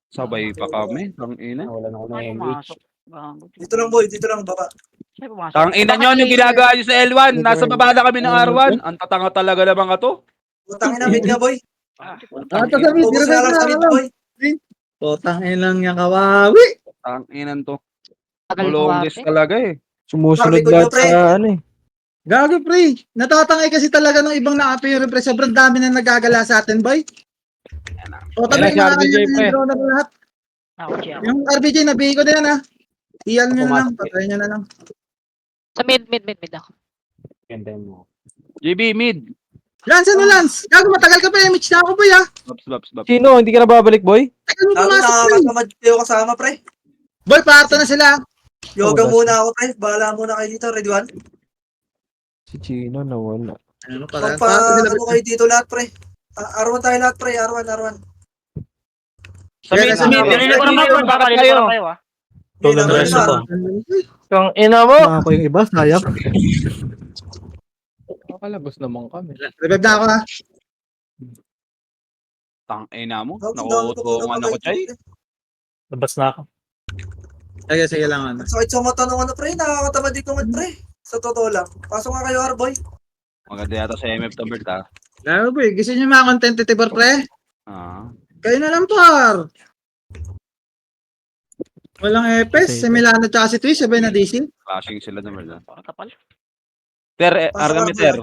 Sabay pa kami. Tang ina. Ay, pumasok. Gago. Dito lang, boy. Dito lang, baba. Ay, pumasok. Tang ina nyo, yung ginagawa nyo sa L1. Nasa baba na kami ng R1. Ang tatanga talaga ng mga to. Putang ina, mid nga, boy. Ah, ito sa mid. Focus na lang sa mid, boy. Putang ilang niya kawawi. Ang inan to. Tagal Longest kumapit. talaga eh. Sumusunod Likod nyo, lahat pre. sa ano eh. Gago, pre. Natatangay kasi talaga ng ibang naapi yung pre. Sobrang dami na nagagala sa atin, boy. O, tabi, Yan na si RBJ, pre. na lahat. Ako, siya. Yung RBJ, nabihi ko na yan, ha. Iyan nyo na lang. Pumasok. Patay nyo na lang. Sa mid ako. Ganda mo. JB, mid. Lance, ano, Lance? Gago, matagal ka pa, image na ako, boy, ha. Babs. Sino? Hindi ka na babalik, boy? Tagal mo Lalo pumasok, pre. nakakatamad kayo kasama, pre. Boy, parto na sila. Yoga Oh, muna ako, pre. Bahala muna kayo dito, ready one? Si Chino nawala. Ano Magpa, ano kayo dito lahat, pre. R1 tayo lahat, pre. R1. Sa mid, sa mid. Pinili ko naman po, papalili ko lang kayo, ah. Tulong rest ako. Kang ina mo! Ako yung iba, sayang. Nakalabos naman kami. Revive na ako, ha. Tang ina mo. Ang dami ko Nakuutungan ako, Chay. Labas na ako. Sige lang, ano. Sakit sa mata nung ano, pre. Nakakatamad dito mag, pre. Sa totoo lang. Pasok nga kayo, R-boy. Maganda yata sa MF to, Bert, ha? Gago, boy. Gusto nyo mga content titibar, pre? Ah. Kayo na lang, par. Walang Epes. Si Milano tsaka si Twitch, sabay na DC. Flashing sila na, Bert, ha? Parang kapal. Ter, Pasok Argami, ako, Ter.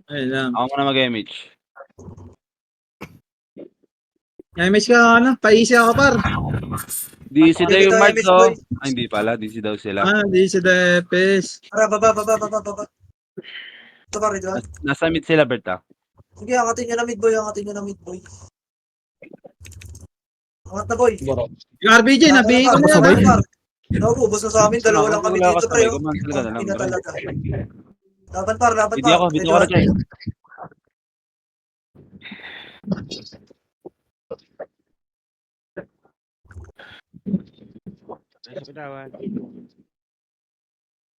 Ayun lang. Ako muna mag-image. Image ka, ano? Paisi ako, par. DC daw Dito yung tayo, March, Miss oh. Boy. Ay, hindi pala. DC daw sila. Ah, DC the Epes. Tara, baba. Ito pa, ready one? Nasa mid sila, Bert, ha? Sige, angatin nyo na mid, boy. Angat na, boy. Yung RBJ, nabihi ko na yan, ha. Ubus na sa amin. Dalawa lang kami dito, pre. Oh. Talaga na lang, Hindi na bro. talaga. Laban par. Hindi ako, Ready video ko na, one? Chay.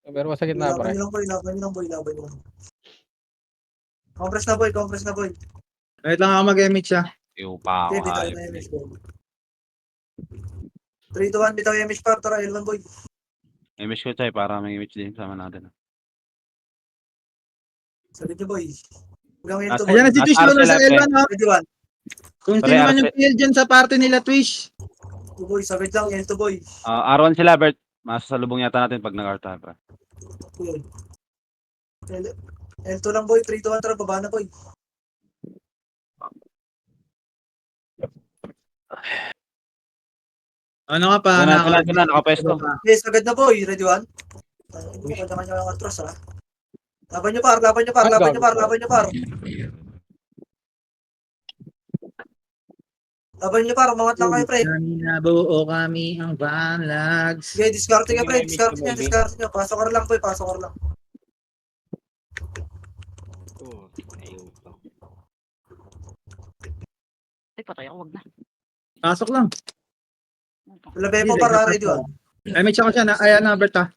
Pero sa gitna, Laban pre. nyo lang, boy. Compress na, boy. Wait lang ako mag-image, ha. Yung pa ako, Okay, bitaw ayop. na image, boy. 3 to 1, bitaw yung image par. Tara, L1, boy. Image ko, Chay, para may image din sama natin. Sabi nyo, boy. Hanggang L2, Nasa- boy. Ayan na si Twitch, Nasa doon sa Arce, L1, ha. Ready one. Kung Pare, sino man Arce. yung PL dyan sa party nila, Twitch. Boy, sabit lang. L2, boy. R1 sila, Bert. Masasalubong yata natin pag nag-art pa. Yun. L2 lang, boy. 3 to 1, tara. Baba na, boy. Ano ka pa? Ito na, nakapesto. Yes, agad na, boy. Ready one. Kanya-kanya ang atras, ha. Laban nyo, par. Laban nyo, par. Umangat lang kayo, pre. Kami nabuo kami ang Vanlags. Okay, discard nyo, pre. Discard nyo. Pasok ka lang, boy. Pasok ka lang. Ay, patay ako, wag na. Pasok lang. Labi mo, par. Ready one. Image ako siya na. Ayan na, Berta.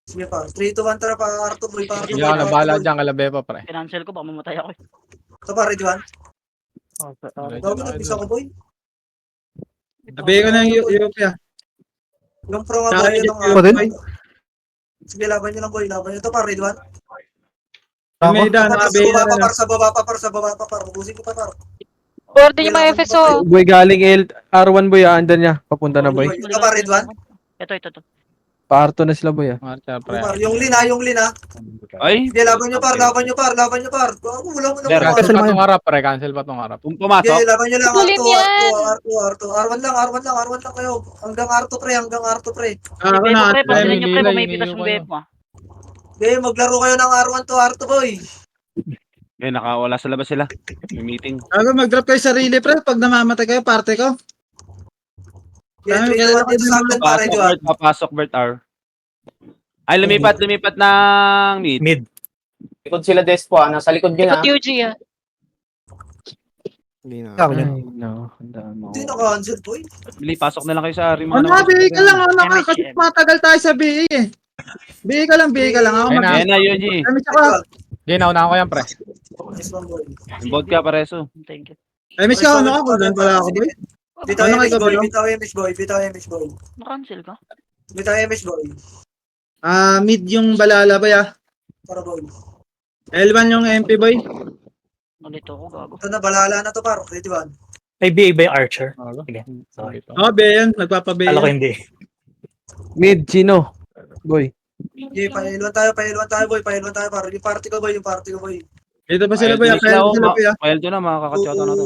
Sige, par. 3 to 1, tara. Arto, boy. Hindi ako na bahala dyan, kalabe pa, pre. Financial ko, baka mamatay ako, eh. Ito, par. Ready one. Bago Diretso nag-bisa ko, boy. Nabihi ko na yung UP, ha. Yung pro nga, Tsaka boy. Yung yung pa din? Sige, laban nyo lang, boy. Laban nyo. Ito, par. Ready one. May da, nakabihi na na. Sa baba pa, par. Ubusin ko pa, par. Order yung mga FSO. Boy, galing R1 boy, andan niya. Papunta na boy. Ito, par. Ready one. Ito. Parto na sila boy ah. Marcha, pre. Par. Yung lina. Ay, Sige, laban nyo, par. Wala mo Cancel na. pa tong harap, pre. Cancel pa tong harap. kung pumasok, Sige, laban nyo lang. Tulim yan. R1 lang kayo. Hanggang R2, pre. Ah, ako na. Pansinin nyo, pre, Nilay, kung may pitas yung nilay wave mo, ah. Okay, maglaro kayo ng R1 to R2, boy. eh, nakawala sa labas sila. May meeting. Ako mag-drop kayo sarili, pre. Pag namamatay kayo, parte ko. Yeah, 3 to 1 dito sa akin, par. Ready one. Papasok, Bert, R. Ay, lumipat ng mid. Likod sila Despo, nasa likod yun Ikot UG, ah. Ay, no. Hindi na-cancel, boy. Bili, pasok na lang kayo sa rim. Ano ka, BA ka lang. Ano ka, kasi matagal tayo sa BA, eh. BA ka lang. Ako Ayun na. Ayan na, Yoji. Image ako. Okay, naunahan ko yan, pre. Nice one, boy. Yung vodka, pareso. Thank you. Image ka, ano ka? Kung doon pala ako, boy. Bitaw Ano image, kayo, boy. boy? Bitaw image, boy. Na-cancel ka? Bitaw image, boy. Ah, mid yung balala, boy, ah. Para, boy. L1 yung MP, boy. Nalito ko, gago. Ito na, balala na to, par. Ready one. May BA ba yung Archer? Ano? Sige. Sorry. Oh, be yan. Nagpapabe Alam ko yan. hindi. Mid, Chino. Boy. Okay, pahiluan tayo, boy. Pahiluan tayo, par. Yung party ko, boy. Dito pa sila, boy. Kaya sila, boy. Mahal doon na, makakatsata na to.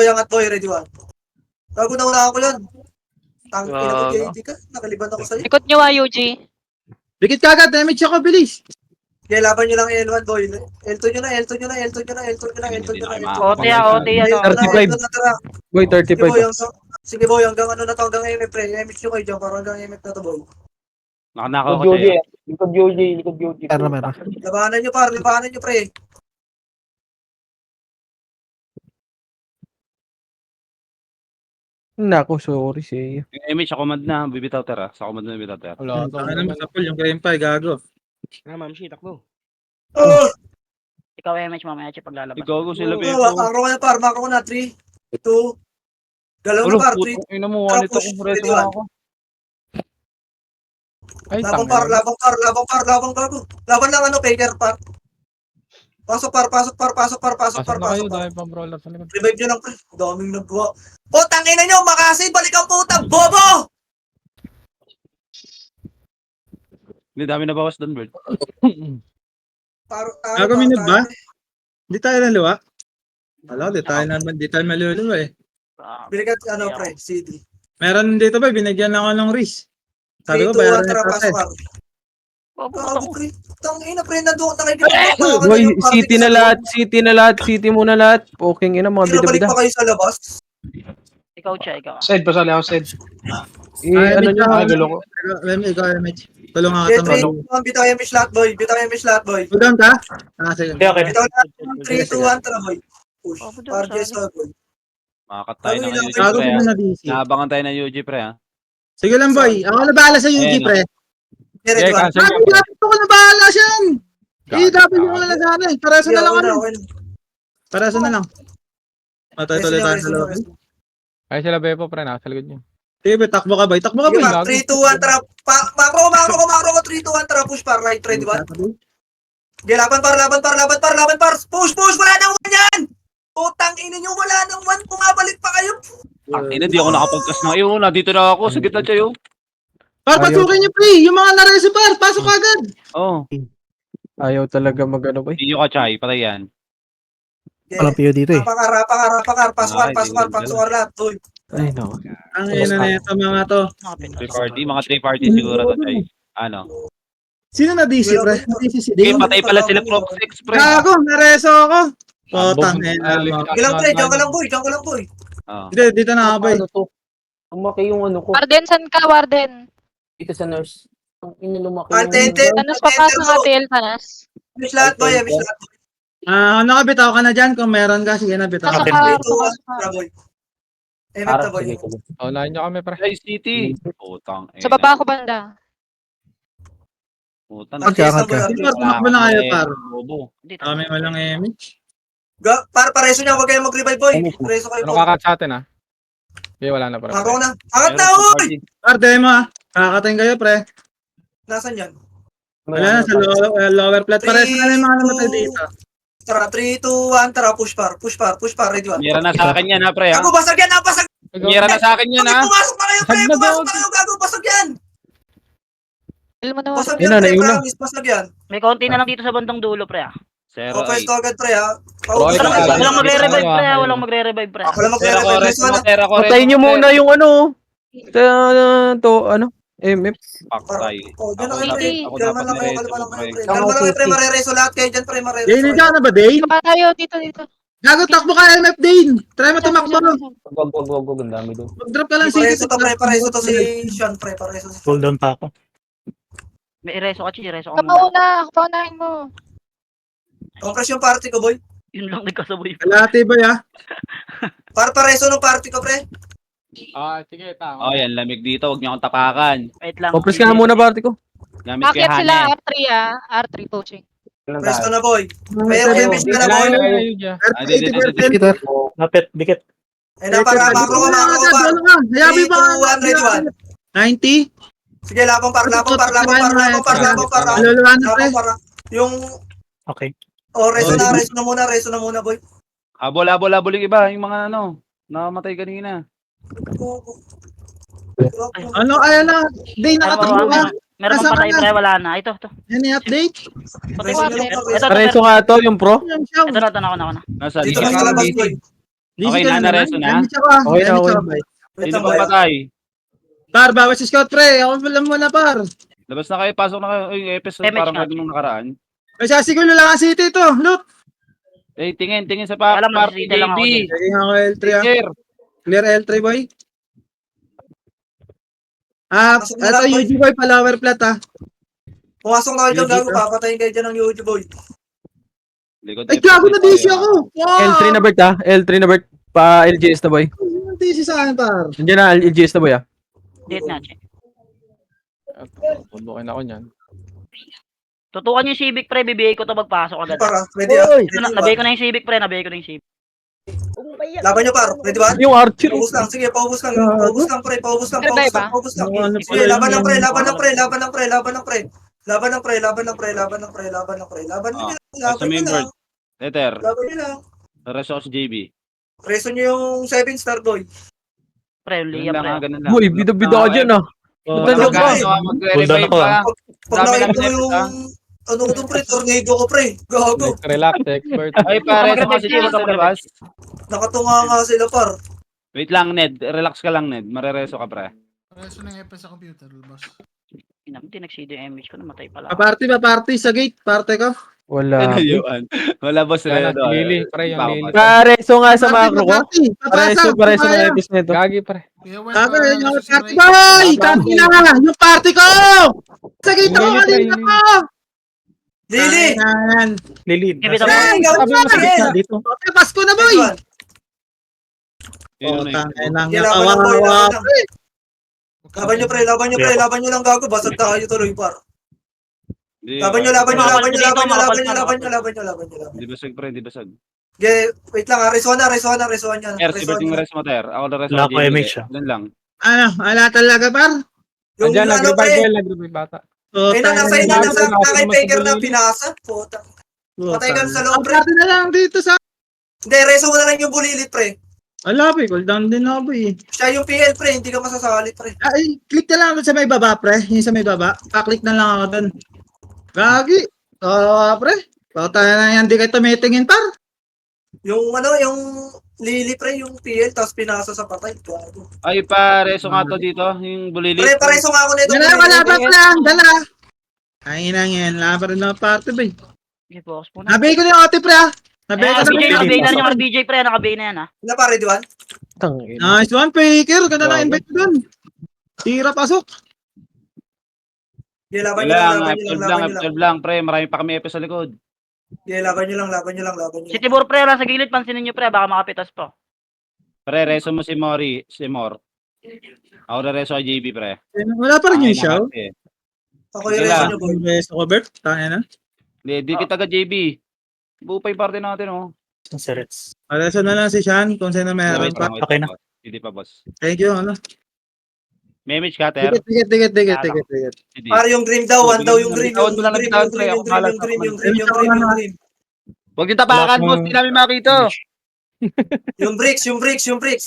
Angat, boy. Ready one. Gago na wala ako yan. Tangin na ko, JD ka. Nakaliban ako sa'yo. Ikot nyo UG. Dikit kagad. Damage ako, bilis. Okay, laban nyo lang L1, boy. L2 nyo na. Ote ano. 35. Boy, 35. Sige, boy. Hanggang ano na to, hanggang MF, pre. MF nyo kayo dyan, parang hanggang MF na to, boy. Nakanakaw Likod ko Yuji. sa'yo. Likod Yuji. Labanan nyo, par. Labanan nyo, pre. Nako, sorry siya. Yung image, sa command na, bibitaw tera. Sa command na bibitaw tera. Wala. Ano naman sa pool, yung game pa, gago. Oh! Ikaw MH mamaya check paglalabas. Ikaw ko sila, Oh, Beko. makro ko na, par. Makro ko na. 3, 2. Galaw na, par. 3, Ina mo, wallet ako, preso na ako. Ay, labang tangin. gago. Laban lang ano, Faker, par. Pasok, par. Pasok na kayo dahil pang brawler sa likod. Revive nyo lang, pre. Daming nagwa. O, tangina nyo, makasi, balik ang puta, bobo! Hindi, dami na bawas doon, Bird. Gago, minute ba? Hindi tayo naluwa. Wala, di tayo maluluwa eh. Bilikat, ano, pre, CD. Meron dito ba, binigyan ako ng Riz. Sabi 3, ko, 2, 1, bayaran tara, na pasok, kasi. par. Bobo Gago, ko. pre. Tangina, pre, nandoon, nakikita. Boy, city na lahat. City muna lahat. Okay ina, mga Balik bida-bida. pa kayo sa labas. Ikaw siya, ikaw. Side, pasali ako side. Ano nyo? Gulo ko. Ikaw, Mech. Tulong nga Okay, kita, 3, Mech. 2, 1, bitaw yung lahat, boy. Udam ka? Ah, sige. Okay. Bitaw lahat, 3, 2, 1, tara, boy. Push. Oh, Par, Jessa, boy. Makakatay na kayo, Gago, Gago pre. sila na busy. Naabangan tayo ng UG, pre, ha? Sige lang, boy. Ako na bahala sa UG, Ayun, pre. Okay, ready, Okay, one. cancel Ay, dapat ako na bahala siyan. EW ko na lang sana eh. Pareso na lang Okay, kami. okay na. Pareso na lang. Matay tuloy tayo sa loob. Ay, sila Beppo, pre. Nasa likod niyo. Sige, takbo ka, boy. Takbo ka, boy. Sige, 3, 2, 1, tara. Makro ko, 3, 2, 1, tara. Push, par. Right, ready, one. Okay, laban, par. Push, wala nang one yan! Putang ina nyo, wala nang one. Pumabalik pa kayo. Ina, di ako nakapagkas na kayo. Nandito na ako, sa gitna kayo. Par, pasukin niyo, pre. Yung mga nareso, par. Pasok agad. Oo. Ayaw talaga magano boy. Hindi ka, Chay. Patay yan. PO dito Rapakar. Pasok lahat. Uy. Ay no. Ang ina na ito, mga to. Mga 3 party siguro to, Chay. Ano? Sino na DC, pre? DC si Eh, Dave. patay pala sila Prof 6, pre. Gago, nareso ako. Potang ina mo. Ilang pre, diyan ka lang, boy. Oo. Dito na ako, boy. Ano to? Lumaki yung ano ko. Warden, san ka, Warden? Dito sa nurse. Ang ina lumaki Altente. Tanas papasok nga, TL Tanas. Miss lahat, boy. Nakabitaw ka na dyan kung meron ka. Sige na, bitaw Pasok ka. ka, 3, 2, 1, pasok ka. tara, boy. Emet Para na, boy. sige. Unahin niyo kami, pre. Chay City. Putang. Sa baba ko banda. Putang. Magkakat ka. Sige, par, tumakbo na kayo, par. Bobo. Dito. Kami walang image. Pareso niya, huwag kayong mag-revive, boy. Pareso kayo, Ano boy. kakat sa atin, ha? Okay, wala na, pre. Makro na. Angat na, uy! Par, demo ah. Kakatayin kayo, pre. Nasaan yan? Wala na, sa lower flat. Pareso na yung mga namatay dito. Tara, 3, 2, 1, tara, push par, ready, one. Mira na sa akin yan, ha, pre, ha? Gago, basag yan, basag! Mira na sa akin yan, ha? Pumasok na kayo, pre! Pumasok na kayo, gago, basag yan! Kill mo na, Basag Warden. yan, pre, Yun na. promise, basag yan. May konti na lang dito sa bandang dulo, pre. Zero, O, pwesto agad, pre, ha? Roy, Pauwi Wala, Walang wala. magre-revive, pre. Wala. Walang magre-revive, pre. Ako lang Tera ko, mag-revive. reso mo, tera ko, reso Patayin nyo mo, muna yung ano. MF. Paktay. Oh, dyan na Ako kayo, pre. dapat- ako Kalma dapat lang kayo, nireso kalma lang ko, kayo, pre. pre. Kalma lang kayo, pre, marereso lahat kayo dyan, pre, Dane, marereso. hindi ka na ba, Dane? Baba tayo, dito. Gago, takbo ka, MF Dane. Try mo tumakbo. Wag. Ang dami doon. Mag-drop ka lang Pareso city. to, pre, pareso to si Sean, pre, pareso si Sean. Cooldown pa ako. May ireso ka, Chi. Ireso ka Ikaw muna. mauna, ako paunahin mo. Compress yung party ko, boy. Yun lang nagkasabay. Kalahati ba ya? Pareso ng party ko, pre. Ah, sige, tama. Oh, yan, lamig dito. Huwag niyo akong tapakan. Wait lang. Compress ka muna party ko. Gamit kay Akyat sila, Hane. R3 R3 poaching. Ilang Presto tayo? na, boy. May MH ka na, boy. Wala na, Yuja. Dito. Napit, dikit. Ay, na, para makro ko, par. Hayabi 3, ba? 2, 1, ready, one. 90? Sige, labang par. Maluluwa na, pre. Yung, Okay. reso na muna, boy. Habol yung iba. Yung mga ano, nakamatay kanina. Ano, ayan na. Day nakatakbo ka. Meron Nasa pang patay ka na? pre, wala na. Ito. Yan yung update. Patay Reso pa. nyo lang, Ito, Reso. ito, Pareso nga to, yung pro. Yan siya. ito na, ako na. Nasa Dito dito. sa labas, boy. Okay na, nareso na? Damage ako. Okay na, Damage okay ako. na. Wait Sino lang, pa boy. patay? Par, bawas si Scout pre. Ako wala muna par. Labas na kayo, pasok na kayo. Uy, episode Damage parang na. kayo nung nakaraan. Ay, sasigulo lang ang city to. Look. Eh, tingin sa Alam mo, party, sisita lang ako JB. din. Lagyan ako L3 ah. Clear. Clear L3 boy. Ah, Pasok na ito lang, boy. UG boy, palower plat ah. Pumasok na kayo dyan, UG gago. ka. Papatayin kayo dyan ng UG, boy. Likod Ay, episode gago na DC tayo, ako. L3 na Bert ha. L3 na Bert. Pa LGS na boy. DC sa akin par. Nandiyan na LGS na boy ha. Date na, che. Bubukin ako niyan. Tutukan yung Civic pre, bibigay ko to magpasok agad. Para, ready ah. Oy! Nabigay ko na yung Civic pre, nabigay ko na yung Civic. Laban nyo, par. Ready ba? Yung Archer. Paubos lang, sige, paubos lang. Paubos lang, pre. Paubos lang, paubos lang, paubos lang. Ano, Sige, laban ng pre, laban ng pre, laban ng pre, laban ng pre. Laban ng pre, laban ng pre, laban ng pre, laban ng pre. Laban nyo lang, Sa laban nyo main lang. board. Letter. Laban nyo lang. Reso ako si JB. Preso nyo yung 7-star, boy. Pre, yung Ganun Liam lang pre. ha, ganun lang. Boy, bida-bida ka dyan ah. Oh, Ba't nandiyan ka? Cooldown ako, ah. Pag Dami nakita namin mo yung... episode, Ano ko doon, pre? Tornado ko, pre. Gago. Relax, expert. Ay, pare, Huwag sa kasi mag-revive sa labas. Nakatunga nga sila, par. Wait lang, Ned. Relax ka lang, Ned. Marereso ka, pre. Reso ng EPS sa computer, boss. Hindi nag-CD yung image ko, namatay pala. party sa gate, parte ka. Wala. Ano yun? Wala, boss. Wala, Redo. Lily, pre, yung Lily. Pareso nga sa macro ko. Party, Pareso papasa. na episode nito. Gagi, pre. Kuya Wen, Sabi, parang yung nasa party si boy! Kampi na! Yung party ko! Sa gate ako, Lili, pre, kanina Lili. ko! Lili! Ayan. Lili. Ibig nasa- Ay, gago Sabi na, mo sa pre. gitna dito. Okay, Pasko na boy! Yun Oh, na tangin yun. lang. Sige, laban lang, boy, Kawawa. laban lang. Laban nyo, pre, laban nyo, pre, laban nyo lang, gago. Basag tayo tuloy, par. Hindi, Laban nyo, laban nyo, Makapal laban nyo, dito, laban nyo, makapal laban nyo, pa, laban nyo, makapal. laban nyo, laban nyo, laban nyo. Di basag, pre. Di basag. Okay, wait lang, ha. Resona nyo. Ter, si Bert yung res mo, Ter. Ako na res Wala ako, ko JB. MH, ah. Doon lang. Ano, wala talaga par? Yung Andiyan, ano, pre. nag-revive, nag-revive bata. Oh, Eh, nasa tangin ina, lang. nasa kay Mas Faker na bulili. pinasa. Puta. Oh, Patay ka tangin. sa loob, pre. Party na lang dito sa... Hindi, reso mo na lang yung bulilit, pre. Wala pa, cooldown din ako eh. Siya yung PL, pre. Hindi ka masasali, pre. Ay, click na lang sa may baba, pre. Yung sa may baba. Pa-click na lang ako dun. Gagi. Pre. Pauta na yan, di kayo tumitingin, par. Yung ano, yung Lily, pre, yung PL, tapos pinasa sa patay. Gago. Ay, pa, reso nga to dito. Yung bulili. Pre, pareso nga ako nito. Dala, malapat lang. Dala. Ay, nang yan. Laban rin ng party, ba? Sige, focus muna. Nabay ko na yung OT, pre, ah. Nabay ko na RBJ, yung nakabigay na rin yung RBJ pre, nakabigay na yan ha. Na pare, di ba? Tangin. Nice one, Faker. Ganda na invite ko dun. Tira, pasok. Yeah, laban Wala nyo lang, lang, laban nyo lang, F12 lang, laban nyo lang. F12 lang, pre. Marami pa kami episode sa likod. Yeah, laban nyo lang, laban nyo lang, laban nyo Si lang. Tibor pre, lang sa gilid, pansinin nyo pre, baka makapitas po. Pre, reso mo si Mor. Ako na reso kay JB, pre. Wala pa rin yung Ay, show. nakati eh. Ako yung Sige reso lang. nyo, boy. Beso ko, Bert. Tangin na. Hindi, di kita ka JB. Buo pa yung party natin, oh. Ang Serets. Pareso na lang si Sean kung sino meron Wait pa. lang, wait Okay lang, na. boss. Hindi pa, boss. Thank you, ano. May image ka, Ter? Ticket. Hindi. Pare yung dream daw, one daw yung dream, Bitawan yung mo lang dream, bitawan, yung pre. dream, Ako bahala sa yung ako. dream, yung dream. Huwag yung tapakan, boss. Hindi namin makita. Yung bricks.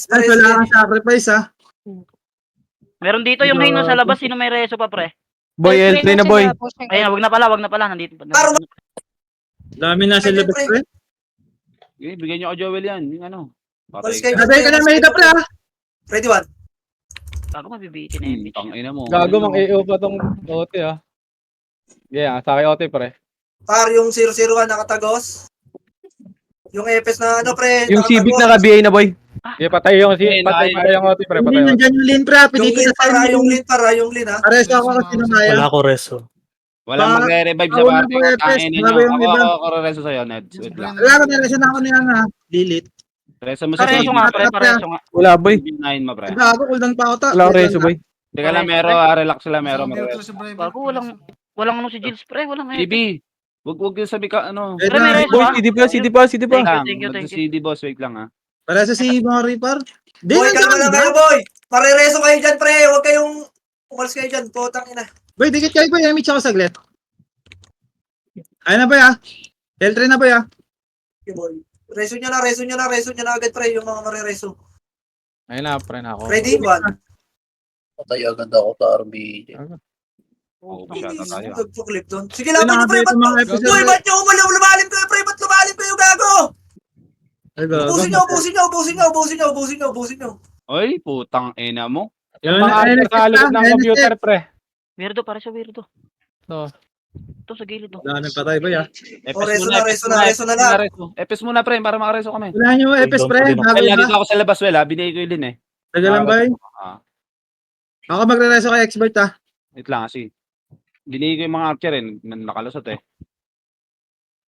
Ay, wala kang sacrifice, ha. Meron dito yung Haino sa labas, sino may reso pa pre? Boy, L3 na boy. Ayun, wag na pala, nandito. Paro, Dami na sa Ay, labas, pre. pre. Okay, bigyan niyo ako Joel yan. Yung ano. Walis Patay kayo. ka. Nabay ka na may hita, pre, ha. Ready one. Bago mabibitin na image. Tangina mo. Gago, Ano? mang EO pa tong OT ah. Yeah, sa akin OT pre. Par yung 001 nakatagos. Yung EPS na ano, pre. Yung Civic nakatagos. na ka-BA na boy. Yeah, patay yung Okay, patay yung OT pre, Hindi, patay yung OT. nandyan yung lane, pre, ha. Yung Pinito lin, sa para, time. yung lin, ha. Pareso ako kasi namaya. Wala ko reso. Walang Pa- magre-revive sa Ako na party. po, Epes. Tangina nyo. Grabe yung iba. Ako reso sa'yo, Ned. Wait lang. Wala ko na ako na yan, ha. Delete. Reso mo sa Pareso JB. nga pre, pareso nga. Wala boy. 9 mo, pre. Gago, cooldown pa ako, ta. Wala ko reso boy. Teka lang, Mero. Relax lang, Mero. Bago walang ano si Jills pre, walang JB. Wag yung sabi ka, ano. Wait Pre, may lang. reso Boy, ah. CD pa. Thank Lang, you. mag-CD boss. Wait lang, ha. Pareso si Mori, par. Di, Boy, kalma nandyan, lang kayo, boy. Parereso kayo dyan, pre. Huwag kayong umalis kayo dyan. Potang ina. Boy, dikit kayo, boy. Emich ako saglit. Ayun na, boy, ha. L3 na, boy, ha. Okay, boy. Reso nyo na agad pre, yung mga marireso. Ayun na, pre na ako. Ready? 1. Patay agad ako sa RBJ. Oo, masyado tayo. Nagpo-clip doon. Sige, laban nyo pre, ba't mga episode. Uy, ba't nyo lumalim kayo pre, ba't lumalim kayo gago? Ay, gago. Ubusin nyo. Oy, putang ina mo. Yung mga archer sa likod ng computer, pre. Weirdo, para sa weirdo. So, Ito sa gilid, oh. Daming patay ba ya? Oh, reso na lang. Epes muna, pre, para makareso kami. Wala nyo FS pre. Well, Bago dito ba? ako sa labas, well, binigay ko yun din eh. Taga lang ba yun? Ah, Ako magre-reso kay expert ah. wait lang kasi. Binigay ko yung mga archer eh, nakalusot eh.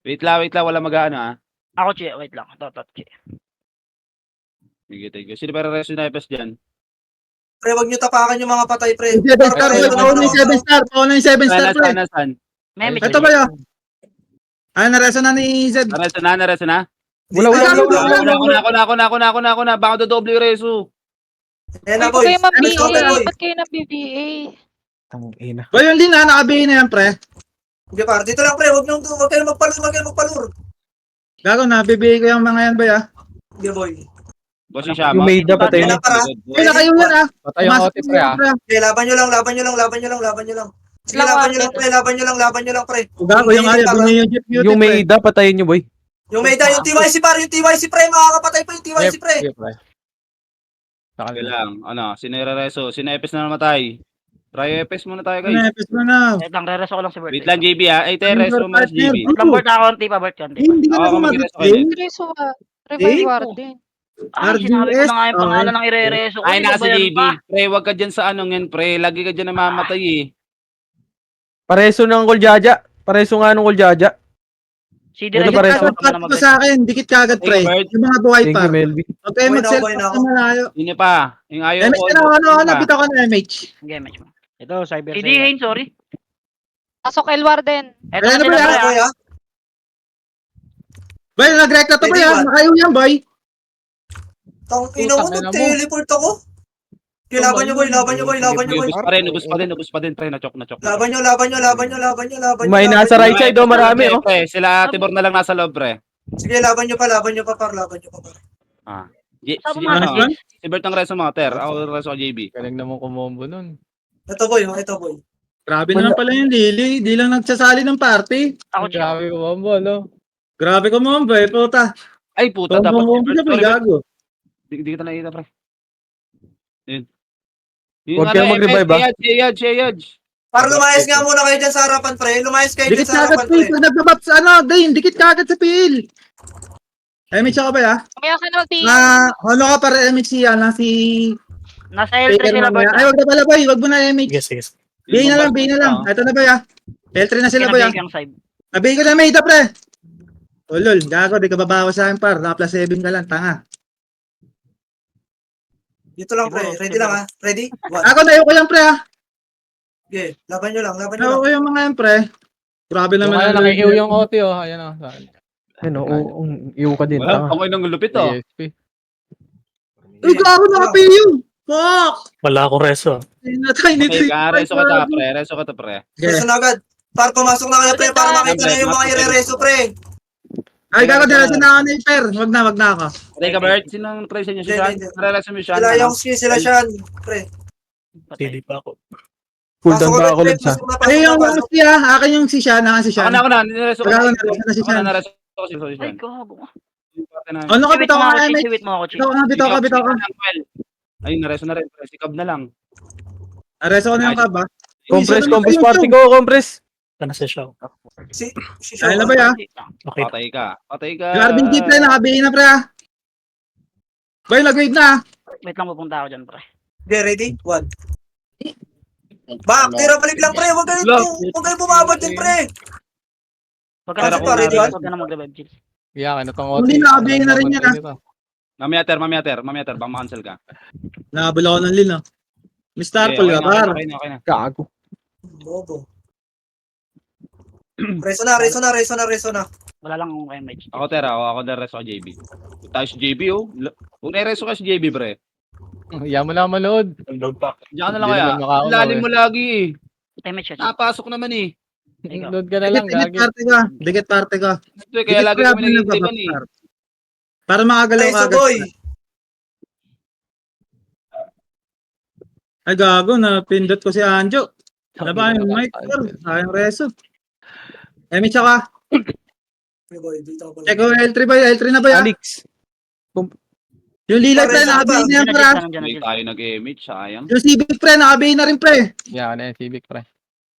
Wait lang, wala mag-ano ah. Ako, Che. Wait lang. Ito, Che. Sige. Sino para reso na Epes dyan? Pre, wag nyo tapakan yung mga patay pre. 7 star boy. Pauna yung 7 star. Pauna yung 7 star pre. Saan? Meme, Ito ba yun? Ay, nareso na ni Zed. Nareso na? Wala. Ako na. Baka dodoble yung reso. Yan na Ba't boy. kayo MS cover mag-BA? boy. Ba't kayo nag-BBA? Tangina. Boy, yun din na. Nakabihin na yan pre. Sige par, dito lang pre, wag kayo magpalur. Gago na. Bibigay ko yung mga yan boy ah. Sige boy. Boss yung Shama. Yung maid na patay Yan na. na para. Ay, nakayo yan ah. patay yung OT, pre, ah. Okay, laban nyo lang. Sige, laban nyo lang pre. Gago yung ayaw. Binigay yung Jeep Beauty Yung pre. Maida, patayin nyo, boy. Yung Mayda, yung TYC par, yung TYC pre, makakapatay pa yung TYC pre. Sige, pre. Sa Okay kanila. lang. Ano, sino reso? Sino Epes na namatay? Try Epes muna tayo Ano guys. FS mo na. Wait lang, rereso ko lang si Bert. Wait lang JB ah. Ay, tayo reso mo si JB. Wait lang, Bert ako. Konti pa, Bert. Konti. Hindi ka na Oo, kumagat mag-reso kayo. din. Reso ka. Revive Warden. Ay, sinabi ko na nga yung RDS, pangalan ng irereso ko. Ay, Hindi naka ba si yan JB. pa? Pre, wag ka dyan sa ano ngayon, pre. Lagi ka dyan namamatay eh. Pareso ng Koljaja. Pareso nga ng Koljaja. Si Ano Diretso ba rin? na Kagad naman pa sa akin. Dikit kagad pre. Hey, Bert. Yung mga buhay Thank par. you, Melby. Huwag kayo Boy na, mag-self boy na sa ako. malayo. Yun pa. Yung ayaw MH ka na. Ano. Bitaw ka na MH. Game match mo. Ito, cyber Si Dihain, sorry. Pasok El Warden. Eto Ayan na na sila ba pre, yan, Boy ah. ah. Boy, nag-rect na to boy ah. Nakayo yan boy. Tang ina mo, Putang ina mo. nag-teleport ako. Okay, laban nyo boy. Ubus pa din, pre. Na-chok. Laban nyo. May nasa right side, oh, marami, oh. Pre, sila Tibor na lang nasa loob, pre. Sige, laban nyo pa par. Sabi Si, mo, ano, Ano? si Bert ang reso mo, Ter. Ako reso ko JB. Galing naman kumombo nun. Ito boy. Grabe naman pala yung Lily. Di lang nagsasali ng party. Ako, Che. Grabe kumombo, no? Grabe ko mo boy. Puta. Ay, puta, dapat si Bumubog Bert. na boy. Sorry, Bert. Gago. Di kita nakita, pre. Yun. Huwag kayo mag-revive, ah. Yaj. Par, lumayas nga muna kayo dyan sa harapan pre. Dikit kagad pre. Pag nagbabat sa ano. Din. Dikit kagad sa PL. MH ako ba ya? Kaya ka na mag-BA. Ano ka para MH siya? Si... Nasa L3 sila, Bert. Ay, wag na pala boy. Wag mo na MH. Sige. Bay na lang. Ito na ba ya? L3 na sila ba ya? Kinabig ang side. Nabigay ko na Mayda pre. Oh lol, gago, di ka babawas sa akin par. Naka plus 7 ka lang, tanga. Dito lang pre. Ready lang ha. Ready? 1. Ako na ko yan pre ha. Okay, laban nyo lang. Nayo ko yung mga yan pre. Grabe Yung naman. ano, nakiiw yung OT, oh. Ayan, oh. Ano, iyo ka din. Wala, tanga. amoy ng lupit, oh. ASP. Uy, gago naka-PU. Fuck! Wala akong reso. Natay ni Okay, reso ka ta, pre. Reso ka ta, pre. Reso na agad. Par, pumasok na kayo pre. Para makita na yung mga irereso pre. Ay, gago, diretso na ako na yung per. Wag na ako. Teka, Bert, sinong try sa inyo? Si Sean? Hindi. Rereso mo si Sean? Sila ano? yung sila Sean. Pre. Hindi pa ako. Cool down pa ako, pre, Lods, ha? Ay, yung si akin yung si Sian, si Sian. Ako na. Nireso ko Wala na. ko na si Ako na, Sian. nareso ko si Ay, Sean. gago. Ano ka, bitaw ka na MH. Siwit mo ako, Che. Bitaw ka. Ay, nareso na rin. pre. Si Cab na lang. Areso ko na yung kaba. Compress party ko, compress. Ano si Shaw? Si Ay, Sean. na ba ya? Okay. Patay ka. Yung Arvin G pre, nakabihin na pre ha. Boy, nag-wave na. Wait lang, pupunta ako dyan, pre. Okay, ready? 1. Back, tira balik lang pre. Huwag kayo bumabad din pre. Huwag ka Pero na kung mag-revive, narinig- huwag ka na mag-revive, Jill. Yeah, ano tong OT? Hindi nakabihin na rin yan, ah. Mamaya, Ter. Baka makancel ka. Nakabula ko ng lin ah. Miss Starfall ka, par. Okay na. Gago. Bobo. Reso na. Wala lang akong MH. Ako, Ter. Ako na reso ka, JB. Tayo si JB, oh. Kung na-reso ka si JB, pre. Yan mo lang malood. Load pa. Diyan ka na lang Hindi kaya. naman makauna, Lalim eh. mo lagi, eh. MH siya, Che. Napasok naman, eh. Ikaw. Load ka na lang, Dikit gagi. parte ka. Dikit parte ka. Kaya lagi kami nag-iiban, eh. Para makagalaw Reso, agad. boy. Ay, gago, napindot ko si Anjo. Laban yung mic, sayang reso. Emi, tsaka, Okay, boy, dito ako check ko L3 ba? L3 na ba yan? Alex. Yung lilag pre, Pareso ka nakabihin ba? na yan, pre. ah. Hindi tayo nag-image, sayang. Yung Civic pre, nakabihin na rin, pre. Yan, Civic pre.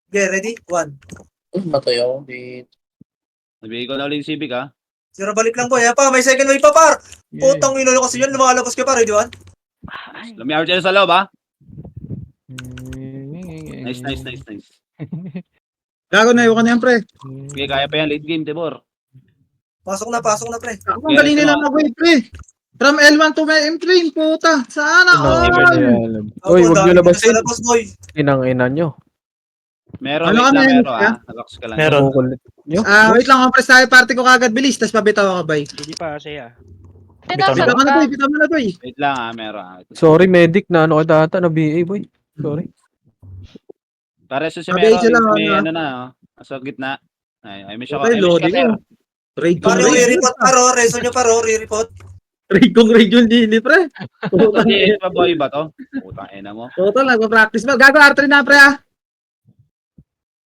Okay, ready? 1. Patay ako dito. Nabigay ko na ulit yung Civic, ha? Zero balik lang, boy. Ayan pa, may second wave pa, par. Putang ino kasi yun. Lumalabas ka pa, ready, 1? Lumiyaw dyan sa loob, ha? Nice. Gago na, iwan ka na yan, pre. Okay, kaya pa yan, late game, Tibor. Pasok na, pre. Ang galing nila mag-wave, pre. From L1 to M3, puta. Sana all. Uy, Ako, huwag nyo dami labasin. na sa labas, boy. Inang-ina nyo. Meron, Ano wait ka, lang, men? meron, ha? Relax ka lang. Meron. Kukulit nyo. Wait lang, compress tayo, party ko kagad bilis, tapos pabitaw ako, bay. Hindi pa kasi Tinasag Bitaw ka na, ka. boy, bitaw mo na, boy. Wait lang, ha? Meron, ha? Sorry, medic. Na ano ka data na BA, boy. Sorry. Para sa si Mabait Meron, siya lang, may ano? ano na, oh. Nasa gitna. Ay, may siya Okay, loading ka, ko. Raid kong Pare, raid. re-report paro. Reso nyo paro, re-report. Raid kong raid yung dini, pre. Putang Hindi, ina. pa boy ba to? Putang ina mo. Total, nagpa-practice ba? Gago, R3 na, pre, ah.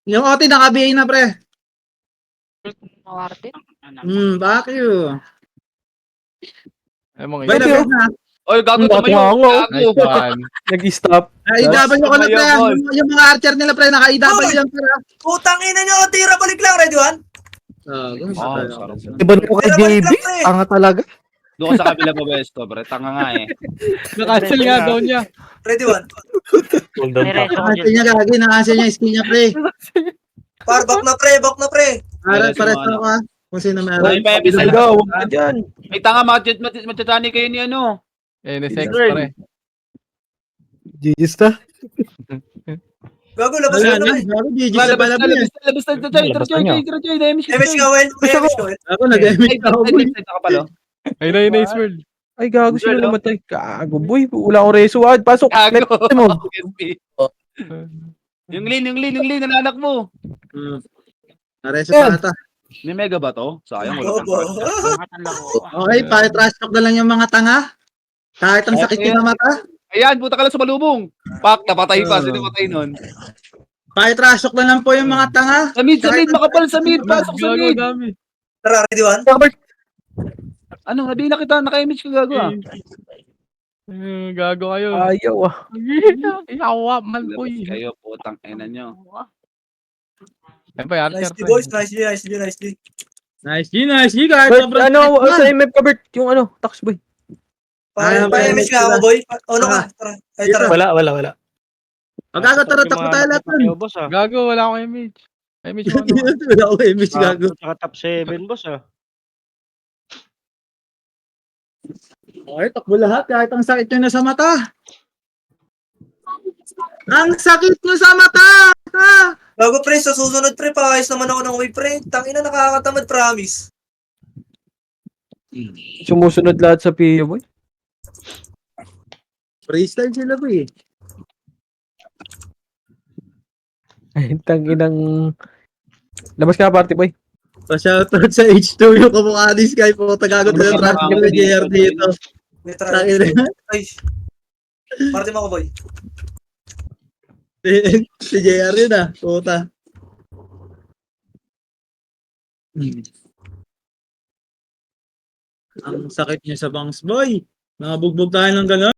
Yung OT, naka-BA na, pre. Martin. Back you. Ay, mga Bay, labas na. Oy, gago Ba't tumayo. nga ako? Nice one. Nag-stop. Naka-EW ko na, pre. Tumayo, boy. Yung mga archer nila, pre, naka-EW yan, pre. Putang ina nyo, tira balik lang, ready, 1? Oh, sarap. Iba nyo kay Tira balik JB. lang, pre. Tanga talaga. Doon sa kabila pa besto, pre. Tanga nga eh. Na-cancel nga daw niya. Ready, 1. Cool down May pa. reso ko Naka-cancel dyan. niya, gagi. Naka-cancel niya, skill niya, pre. Par, back na, pre. Para, Meron para si sa Mano. ka. Kung sino Ay, meron. pa episode. Talaga, huwag ka dyan. Ay, tanga, matatani kayo ni ano. NSX Girl. pre. GG's na. Gago, labas Wala ka na. na, eh. Gago, GG sa pala, pre. Labas na, Joy, Labas Joy, na Joy, damage ka, MS Joy. ka, Wel. MS ka, Wel. Ako, nag-MX ako, boy. Side ka pala. Ay, na, nice world. Ay, gago sino Girl, oh. namatay. Gago, boy. Wala akong reso. Pasok. Gago. Net mo. Yung lean, nananak mo. Nareso pa ata. May mega ba to? Sayang, wala Bobo. Angat ang laro. Okay, pa-trash talk na lang yung mga tanga. Kahit ang sakit Okay. yung mata. Ayan, puta ka lang sa malubong. Pak, napatay pa. Sino patay nun? Pa-trash talk na lang po yung mga tanga. Sa mid, makapal sa mid. Pasok sa Gago mid. dami. Tara, ready, 1. Ano, sabihin na kita, naka-image ka gago ah. Gago kayo. Ayaw ah. Yawa, man po Labas kayo, putang ina nyo. Ayun pa, yan. Nice, boys. Nice, nice. Nice G, kahit Bert, sobrang ano, sakit sa man. MF ka, Bert? Yung ano, tax boy. Pa-MS ka ako, boy. Ano ka? Tara. Ay, tara. Wala. Magago, tara, takbo tayo lahat nun. Gago, wala akong image. Image mo ano. Wala ako image, gago. Tsaka top 7, boss ah. Okay, takbo lahat, kahit ang sakit nyo na sa mata. Ang sakit nyo sa mata! Ha? Bago, pre, sa susunod, pre, paayos naman ako ng wave, pre. Tangina, nakakatamad, promise. Sumusunod lahat sa PO, boy. Freestyle sila po eh. Ay, tanginang... Labas ka, party boy. Pa-shoutout sa H2 yung kamukha ni Sky po. Tagagot na yung traffic ng JR dito. May tara. Tangina. Ay. Parte mo ako, boy. Si JR yun ah. Puta. Ang sakit niya sa bangs boy. Nabugbog tayo ng gano'n.